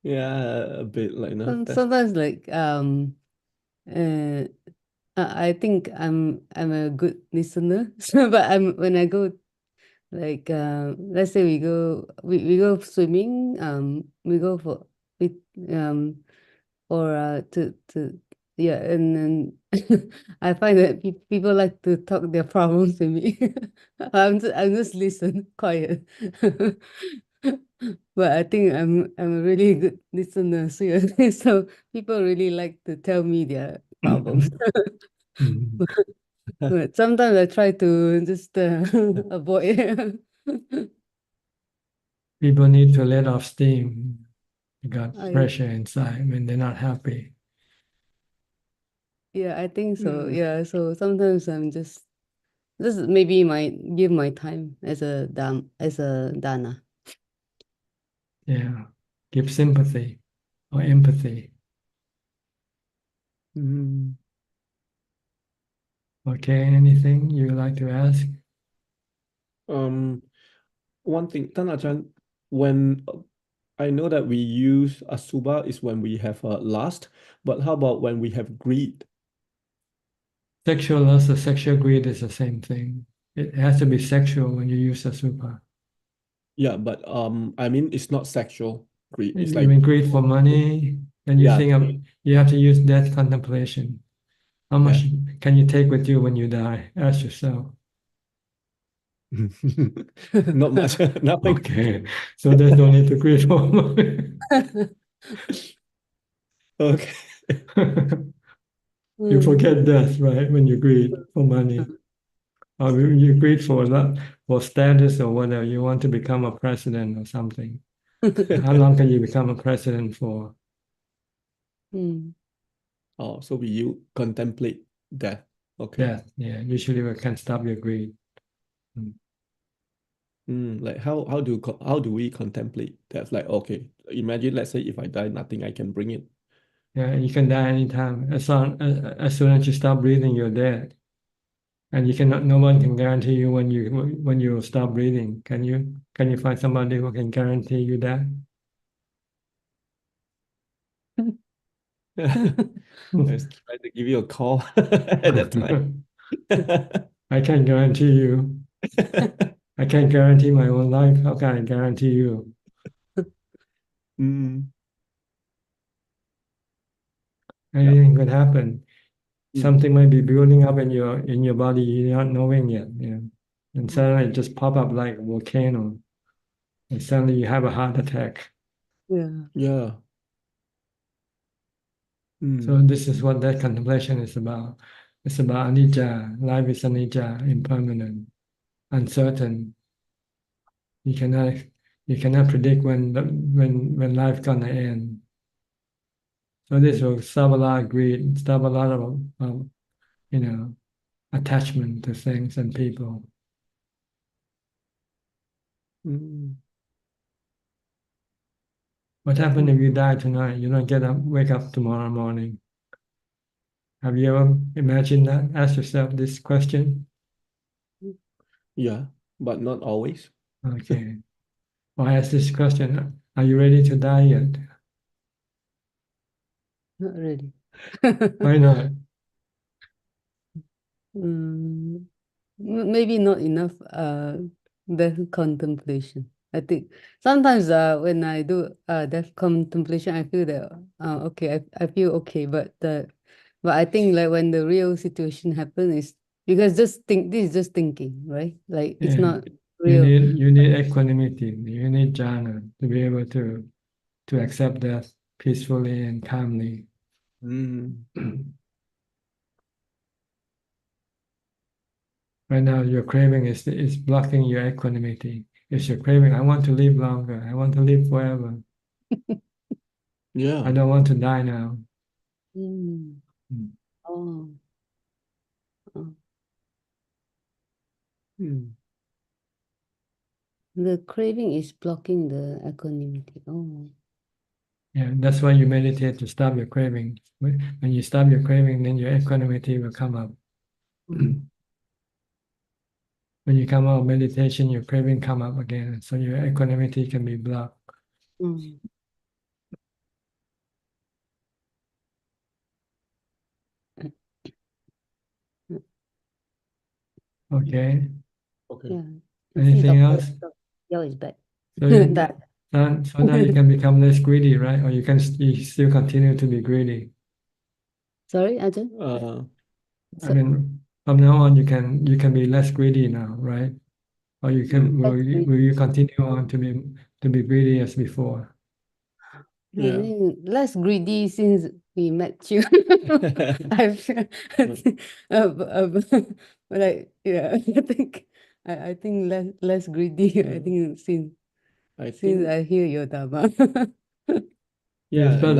Yeah, a bit like Sometimes like I think I'm a good listener. But when I go like let's say we go swimming, we go for to yeah, and then I find that people like to talk their problems to me. I'm just listen quiet. But I think I'm a really good listener. So, so people really like to tell me their problems. But sometimes I try to just avoid. People need to let off steam. You got I, pressure inside when they're not happy. yeah, I think so. Mm. Yeah, so sometimes I'm just maybe give my time as a dana. Yeah. Give sympathy or empathy. Mm. Okay, anything you would like to ask? One thing, Tan Ajahn, when I know that we use asubha is when we have lust, but how about when we have greed? Sexual lust or sexual greed is the same thing. It has to be sexual when you use asubha. Yeah, but I mean it's not sexual greed. It's You like mean greed for money, and you yeah, think of, you have to use death contemplation. How much yeah. can you take with you when you die? Ask yourself. Not much, nothing. Okay, so there's no need to greed for money. Okay. You forget death, right? When you greed for money, or you greed for that, for status or whatever. You want to become a president or something. How long can you become a president for? Mm. Oh, so you contemplate death. Okay. Death, yeah. Usually we can stop your greed. Like how do we contemplate death? Like okay, imagine let's say if I die, nothing I can bring it. Yeah, you can die anytime. As soon as you stop breathing, you're dead. And you cannot. No one can guarantee you when you will stop breathing. Can you? Can you find somebody who can guarantee you that? I was trying to give you a call at that time. I can't guarantee you. I can't guarantee my own life. How can I guarantee you? Mm. Anything could happen. Mm. Something might be building up in your body you're not knowing yet. And suddenly it just pop up like a volcano, and suddenly you have a heart attack. Yeah. Yeah. So this is what that contemplation is about. It's about anicca. Life is anicca, impermanent, uncertain. You cannot predict when life gonna end. So this will stop a lot of greed, stop a lot of attachment to things and people. Mm. What happens if you die tonight? You don't wake up tomorrow morning. Have you ever imagined that? Ask yourself this question. Yeah, but not always. Okay. Well, I ask this question. Are you ready to die yet? Not really. Why not? Maybe not enough death contemplation. I think sometimes when I do death contemplation, I feel that okay, I feel okay, but I think like when the real situation happens is because this is just thinking, right? Like it's Yeah. not real. You need equanimity. You need jhana to be able to accept death peacefully and calmly. Right now, your craving is blocking your equanimity. It's your craving. I want to live longer. I want to live forever. Yeah. I don't want to die now. Oh. Oh. The craving is blocking the equanimity. Oh. Yeah, that's why you meditate to stop your craving. When you stop your craving, then your equanimity will come up. When you come out of meditation, your craving come up again, so your equanimity can be blocked. Okay. Yeah. Anything else? Yell is bad. So, you, That. so now you can become less greedy, right? Or you still continue to be greedy. Sorry, Ajahn? I mean, from now on, you can be less greedy now, right? Or you can will you continue on to be greedy as before? I think less greedy since we met you. I feel, like yeah, I think less greedy. I think since I hear your Dharma. Yes, but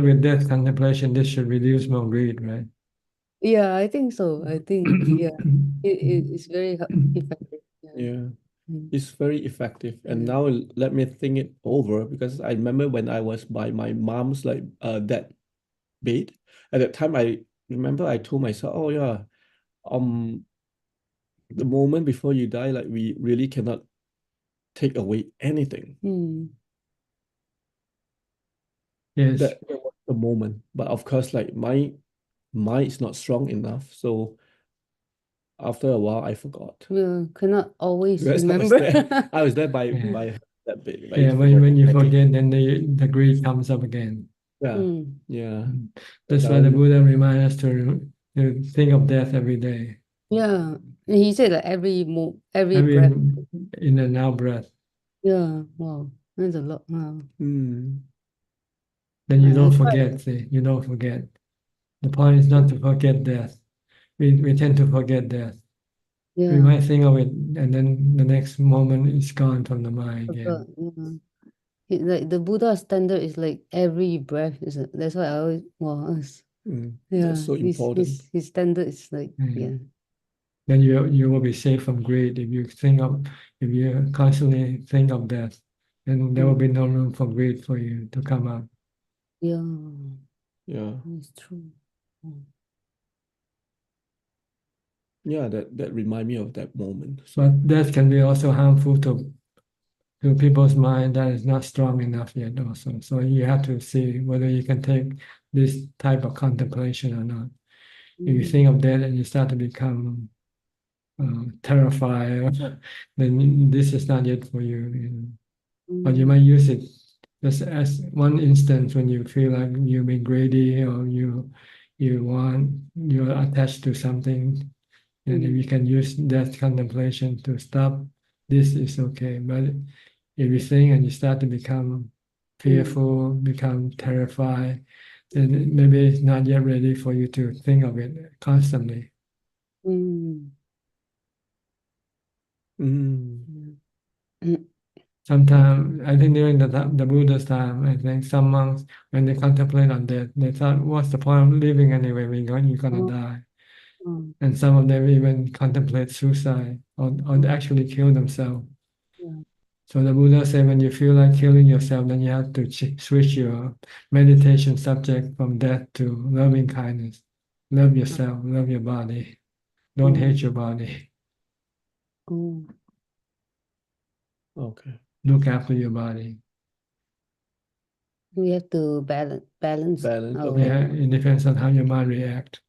with that contemplation, this should reduce more greed, right? Yeah, I think so. I think yeah, it's very effective. Yeah, Mm. it's very effective. And now let me think it over, because I remember when I was by my mom's death bed. At that time, I remember I told myself, "Oh yeah, the moment before you die, like we really cannot take away anything." Yes. That was the moment. But of course, like my mind is not strong enough, so after a while, I forgot. Yeah, cannot always Because remember. I was there by that bit. But Yeah, when you forget, then the greed comes up again. Yeah, yeah. That's why the Buddha reminds us to think of death every day. Yeah, and he said that every Every breath. in and out breath. Yeah, wow, that's a lot. Wow. Then you don't forget. See, you don't forget. The point is not to forget death. We tend to forget death. We Yeah. might think of it, and then the next moment it's gone from the mind again. Like the Buddha standard is like every breath is. That's why I always that's so important. His standard is like Then you will be safe from greed. If you constantly think of death, then there will be no room for greed for you to come up. Yeah. Yeah. It's true. Yeah, that remind me of that moment. But death can be also harmful to people's mind that is not strong enough yet also. So you have to see whether you can take this type of contemplation or not. If you think of death and you start to become terrified, then this is not yet for you. But you might use it just as one instance when you feel like you've been greedy or you're attached to something. And if you can use that contemplation to stop, this is okay. But if you think and you start to become fearful, become terrified, then maybe it's not yet ready for you to think of it constantly. Sometimes, I think during the Buddha's time, I think some monks, when they contemplate on death, they thought, what's the point of living anyway? You're gonna die. And some of them even contemplate suicide or actually kill themselves. So the Buddha said, when you feel like killing yourself, then you have to switch your meditation subject from death to loving kindness. Love yourself, love your body. Don't hate your body. Okay. Look after your body. We have to balance. Yeah, it depends on how your mind reacts.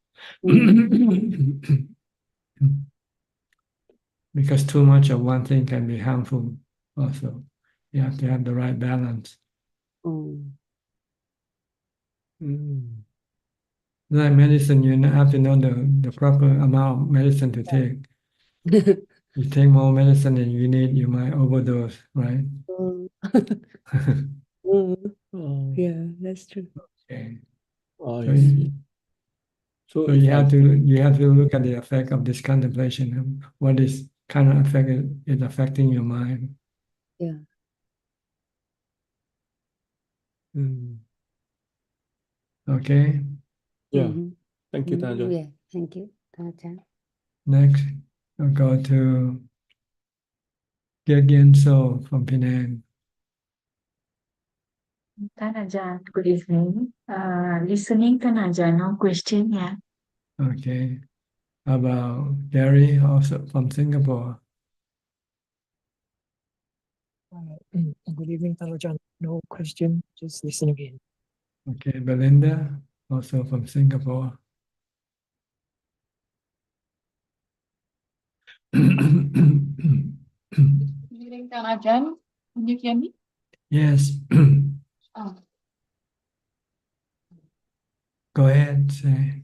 Because too much of one thing can be harmful also. You have to have the right balance. Like medicine, you have to know the proper amount of medicine to take. You take more medicine than you need, you might overdose, right? Yeah, that's true. Okay. I see. So you have to look at the effect of this contemplation. What is kind of effect is affecting your mind. Yeah. Okay. Yeah. Thank you, Tanja. Yeah, thank you, Ajahn. Next, we'll go to Gyagyen So from Penang. Tan Ajahn, good evening. Listening Tan Ajahn, no question, yeah. Okay. How about Gary, also from Singapore? Good evening, Tan Ajahn. No question, just listening in. Okay, Belinda, also from Singapore. Good evening, Tan Ajahn. Can you hear me? Yes. Oh. Go ahead, say.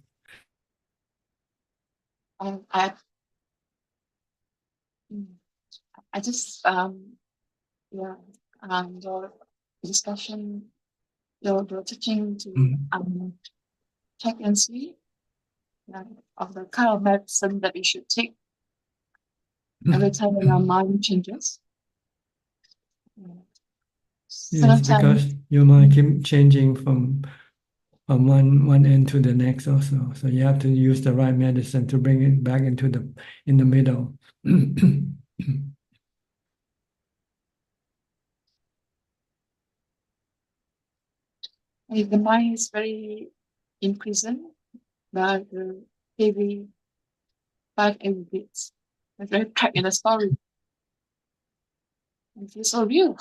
I I just yeah your discussion, your teaching to check and see of the kind of medicine that we should take every time when our mind changes. Yes, because Sometimes your mind keep changing from one end to the next also. So you have to use the right medicine to bring it back into in the middle. if the mind is very imprisoned by the heavy five heavy bits, it's very trapped in the story. It feels so real.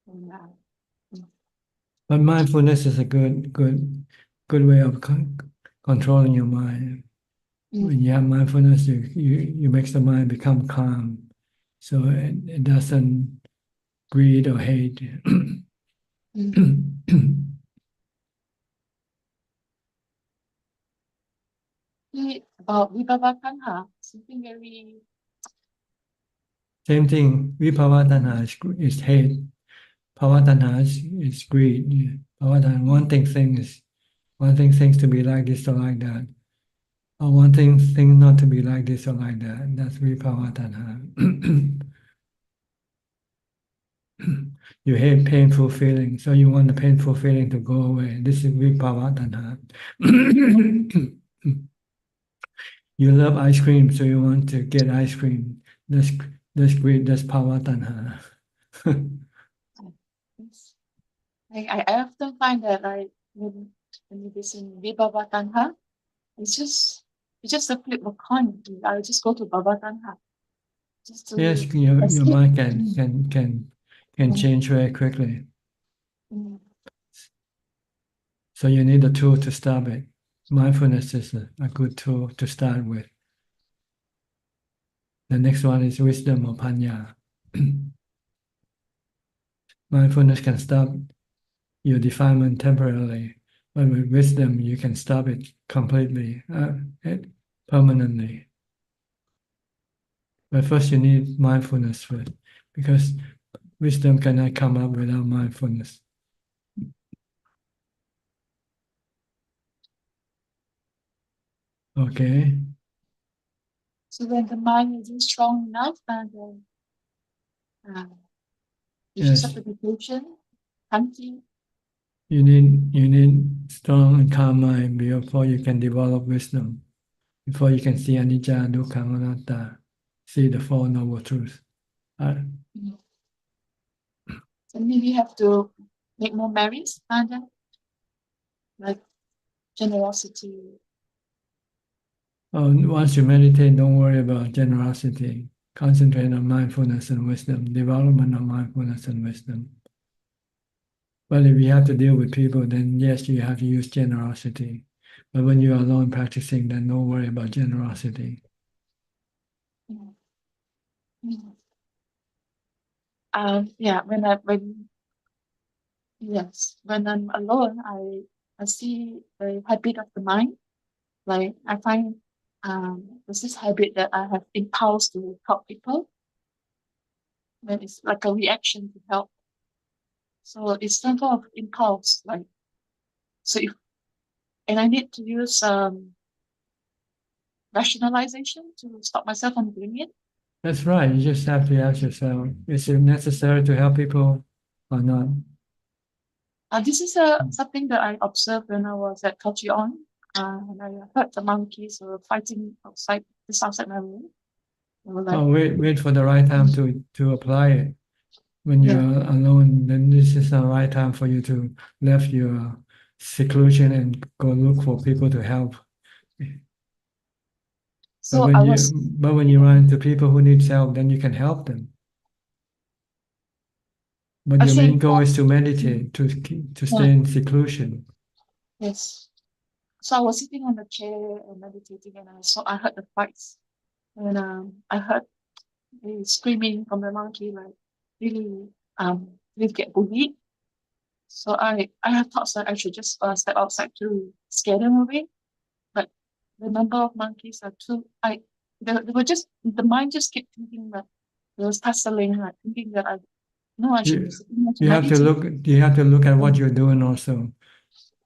And, But mindfulness is a good way of controlling your mind. When you have mindfulness, you makes the mind become calm, so it doesn't greed or hate. about Vibhava Tanha, something very Same thing. Vibhava tanha is hate. Bhava tanha is greed. Yeah. Bhava tanha, wanting things to be like this or like that, or wanting things not to be like this or like that. That's vibhava tanha. You hate painful feeling, so you want the painful feeling to go away. This is vibhava tanha. You love ice cream, so you want to get ice cream. That's greed. That's bhava tanha. I often find that when it is in Vibhava Tanha, it's just a flip of a coin. I'll just go to Bhava Tanha. Just to Yes, your escape. mind can change very quickly. So you need a tool to stop it. Mindfulness is a good tool to start with. The next one is wisdom or panya. Mindfulness can stop your defilement temporarily, but with wisdom you can stop it completely, permanently. But first you need mindfulness first, because wisdom cannot come up without mindfulness. Okay. So when the mind isn't strong enough, and you just have to be patient, hunting. You need strong and calm mind before you can develop wisdom, before you can see anicca, dukkha, anatta, see the Four Noble Truths. So maybe you have to make more merits, and like generosity. Once you meditate, don't worry about generosity. Concentrate on mindfulness and wisdom, development of mindfulness and wisdom. But if you have to deal with people, then yes, you have to use generosity. But when you're alone practicing, then don't worry about generosity. Yeah, when I'm alone, I see the habit of the mind. Like I find there's this habit that I have impulse to help people. Then it's like a reaction to help. So it's some kind of impulse, like and I need to use rationalization to stop myself from doing it. That's right. You just have to ask yourself, is it necessary to help people or not? This is something that I observed when I was at Ajaan, and I heard the monkeys were fighting outside my room. They were like, Wait for the right time to apply it. When you're alone, then this is the right time for you to leave your seclusion and go look for people to help. So but when you run into people who need help, then you can help them. But your main goal is to meditate, to stay in seclusion. Yes. So I was sitting on the chair and meditating, and I heard the fights, and I heard the screaming from the monkey, like really get bullied. So I had thoughts that I should just step outside to scare them away, but the number of monkeys are too. They were just the mind just kept thinking that it was tussling, like thinking that I should be sitting there You have to meditating. you have to look at what you're doing also,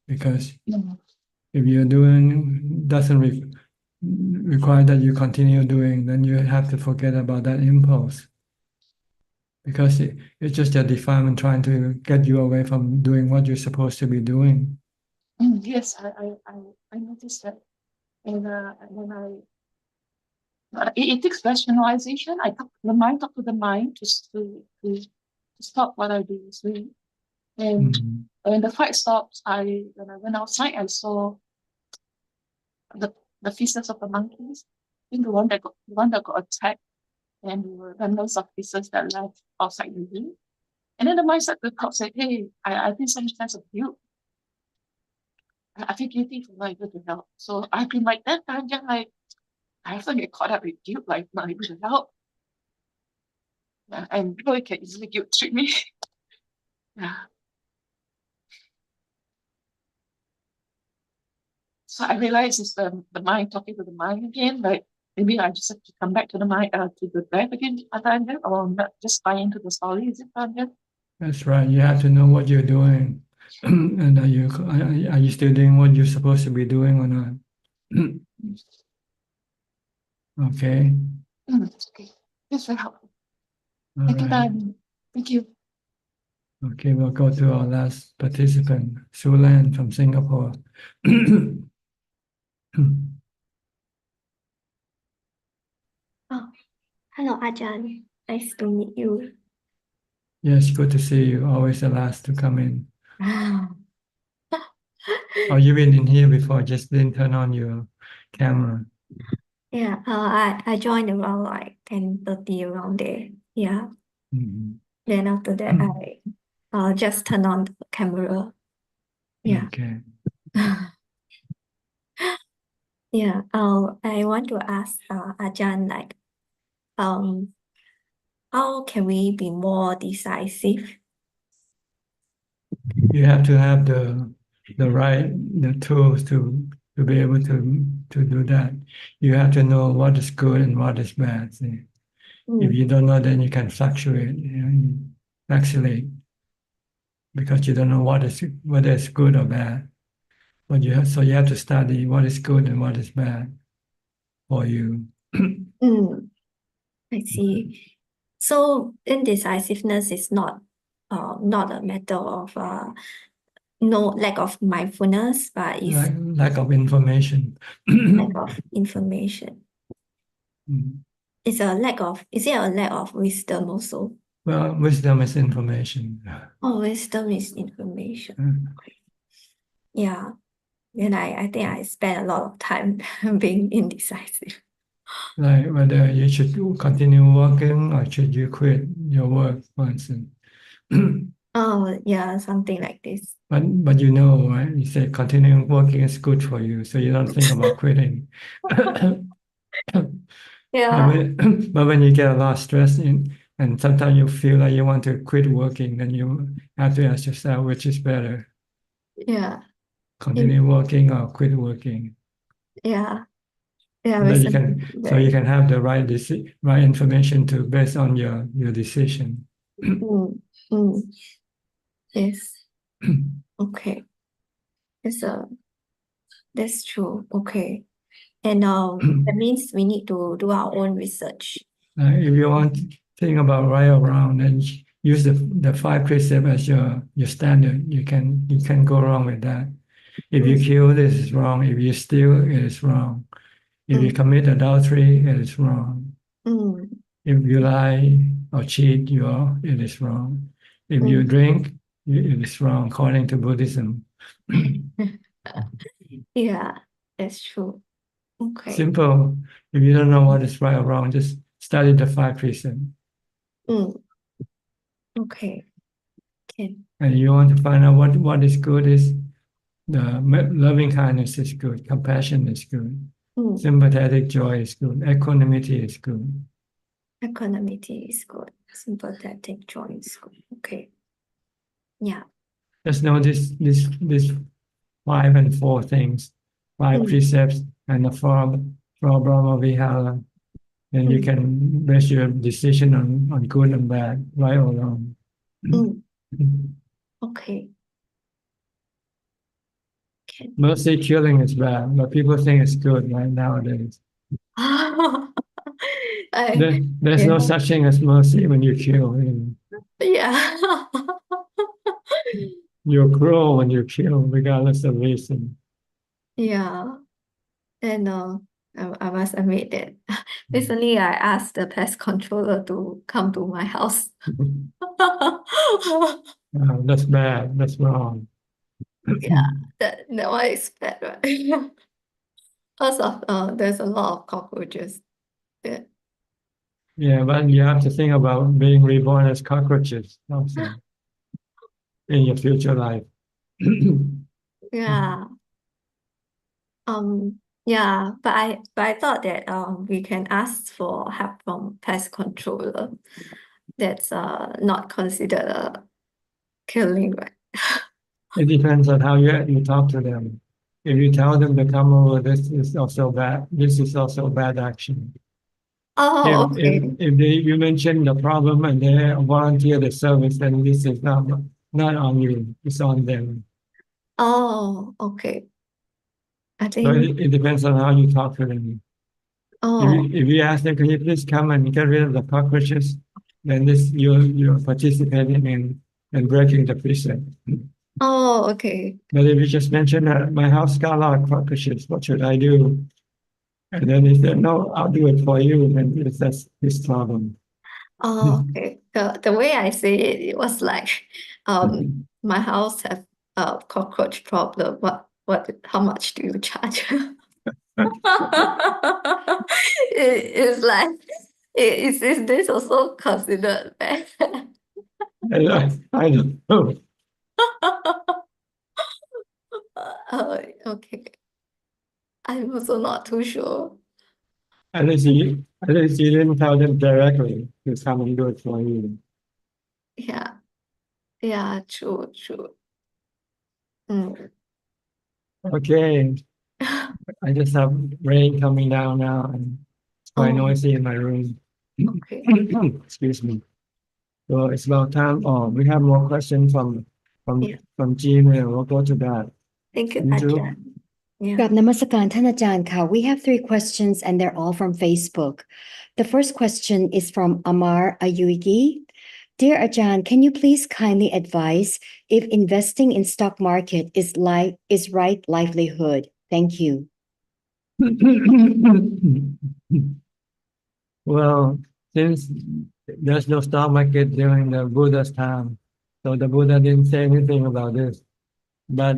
because if you're doing doesn't require that you continue doing, then you have to forget about that impulse, because it's just a defilement trying to get you away from doing what you're supposed to be doing. Yes, I noticed that, and then it takes rationalization. I talk to the mind to stop what I do. So, and when the fight stops, when I went outside, I saw the feces of the monkeys. I think the one that got attacked, and there were remnants of feces that left outside the room. And then the mind started to talk, said, "Hey, I feel some sense of guilt. I feel guilty for not able to help." So I've been like that time, just like I often get caught up with guilt, like not able to help. Yeah, and people can easily guilt trip me. Yeah. So I realize it's the mind talking to the mind again. Like maybe I just have to come back to the mind, to the breath again, Ajaan, or not just buy into the story. Is it, Ajaan? That's right. You have to know what you're doing, and are you still doing what you're supposed to be doing or not? Okay. Okay, that's very helpful. All Thank you, right. Ajaan. Thank you. Okay, we'll go to our last participant, Sulan from Singapore. Oh, hello, Ajahn. Nice to meet you. Yes, good to see you. Always the last to come in. Oh, you've been in here before, just didn't turn on your camera. Yeah, I joined around like 10:30 around there. Yeah. Then after that, I just turn on the camera. Yeah. Okay. Yeah. I want to ask Ajahn, like, how can we be more decisive? You have to have the tools to be able to do that. You have to know what is good and what is bad. See? If you don't know, then you can fluctuate, you vacillate, because you don't know whether it's good or bad. But you have to study what is good and what is bad for you. I see. So indecisiveness is not a matter of no lack of mindfulness, but is Lack of information. lack of information. Mm. Is it a lack of wisdom also? Well, wisdom is information. Oh, wisdom is information. Okay. Yeah. Then I think I spend a lot of time being indecisive. Like whether you should continue working or should you quit your work, for instance. Oh, yeah, something like this. But you know, right? You say continuing working is good for you, so you don't think about quitting. Yeah. But when you get a lot of stress and sometimes you feel like you want to quit working, then you have to ask yourself which is better, Yeah. continue working or quit working. Yeah. Yeah. And then you wisdom can have the right information to based on your decision. Yes. Okay. That's true. Okay. And that means we need to do our own research. If you want to think about right or wrong, then use the 5 precepts as your standard. You can go wrong with that. If you kill, this is wrong. If you steal, it is wrong. If you commit adultery, it is wrong. If you lie or cheat, it is wrong. If you drink, it is wrong according to Buddhism. Yeah, that's true. Okay. Simple. If you don't know what is right or wrong, just study the 5 precepts. Okay. And you want to find out what is good is the loving kindness is good, compassion is good, sympathetic joy is good, equanimity is good. Equanimity is good. Sympathetic joy is good. Okay. Yeah. Just know this 5 and 4 things, 5 precepts and the 4 Brahma Vihara. And you can base your decision on good and bad, right or wrong. Okay. Mercy killing is bad, but people think it's good right nowadays. There's no such thing as mercy when you kill. Yeah. You're cruel when you kill, regardless of reason. Yeah. And I must admit that recently I asked the pest controller to come to my house. That's bad. That's wrong. Yeah, that one is bad, right? Because of there's a lot of cockroaches. Yeah. Yeah, but you have to think about being reborn as cockroaches also in your future life. Yeah. Yeah, but I thought that we can ask for help from pest controller. That's not considered a killing, right? It depends on how you talk to them. If you tell them to come over, this is also bad. This is also bad action. Oh, okay. If you mention the problem and they volunteer the service, then this is not on you. It's on them. Oh, okay. I So think. it depends on how you talk to them. Oh. If you ask them, can you please come and get rid of the cockroaches, then this you're participating in breaking the precept. Oh, okay. But if you just mention that my house got a lot of cockroaches, what should I do? And then he said, no, I'll do it for you. And that's his problem. Oh, okay. The way I say it, it was like, my house have a cockroach problem. How much do you charge? It's like, is this also considered bad? I don't know. Okay. I'm also not too sure. At least you didn't tell them directly to come and do it for you. Yeah. Yeah, true. Okay. I just have rain coming down now and it's quite noisy in my room. Okay. Excuse me. So it's about time. Oh, we have more questions from Gmail. We'll go to that. Thank you, Thank you. Ajaan. Yeah. กับนมัสการท่านอาจารย์ค่ะ We have 3 questions and they're all from Facebook. The first question is from Amar Ayuigi. Dear Ajahn, can you please kindly advise if investing in stock market is right livelihood? Thank you. Well, since there's no stock market during the Buddha's time, so the Buddha didn't say anything about this. But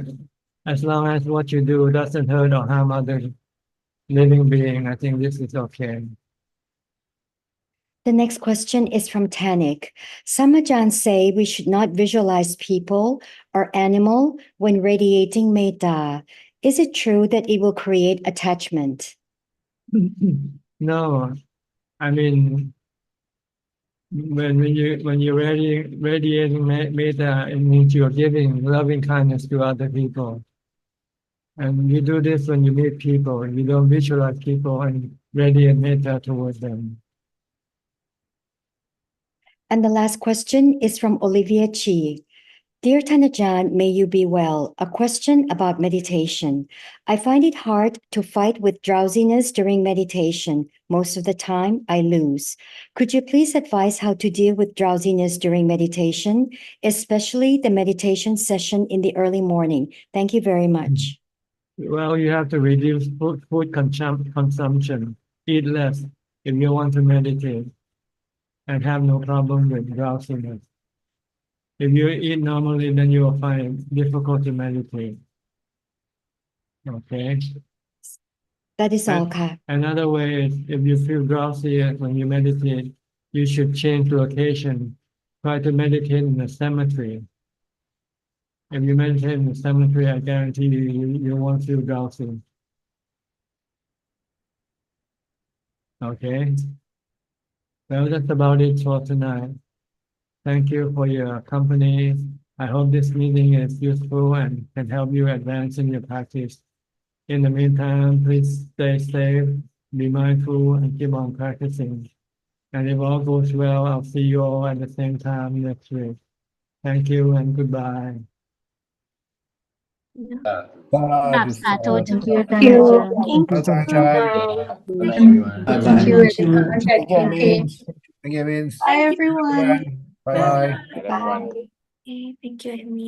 as long as what you do doesn't hurt or harm other living being, I think this is okay. The next question is from Tanik. Some Ajahns say we should not visualize people or animal when radiating metta. Is it true that it will create attachment? No, I mean, when you're radiating metta, it means you're giving loving kindness to other people. And you do this when you meet people, and you don't visualize people and radiate metta towards them. And the last question is from Olivia Chi. Dear Tanajan, may you be well. A question about meditation. I find it hard to fight with drowsiness during meditation. Most of the time, I lose. Could you please advise how to deal with drowsiness during meditation, especially the meditation session in the early morning? Thank you very much. Well, you have to reduce food consumption. Eat less if you want to meditate and have no problem with drowsiness. If you eat normally, then you will find it difficult to meditate. Okay? That is all, Ka. Another way is if you feel drowsy when you meditate, you should change location. Try to meditate in a cemetery. If you meditate in the cemetery, I guarantee you won't feel drowsy. Okay? Well, that's about it for tonight. Thank you for your company I hope this meeting is useful and can help you advance in your practice. In the meantime, please stay safe, be mindful, and keep on practicing. And if all goes well, I'll see you all at the same time next week. Thank you and goodbye. กราบสาธุเจ้า Thank ค่ะ you. Thank you. Thank Thank you. you. Thank you, Ajahn. everyone. Thank you. Thank you, everyone. Bye, everyone. Bye. Everyone. Okay, thank you, Amy.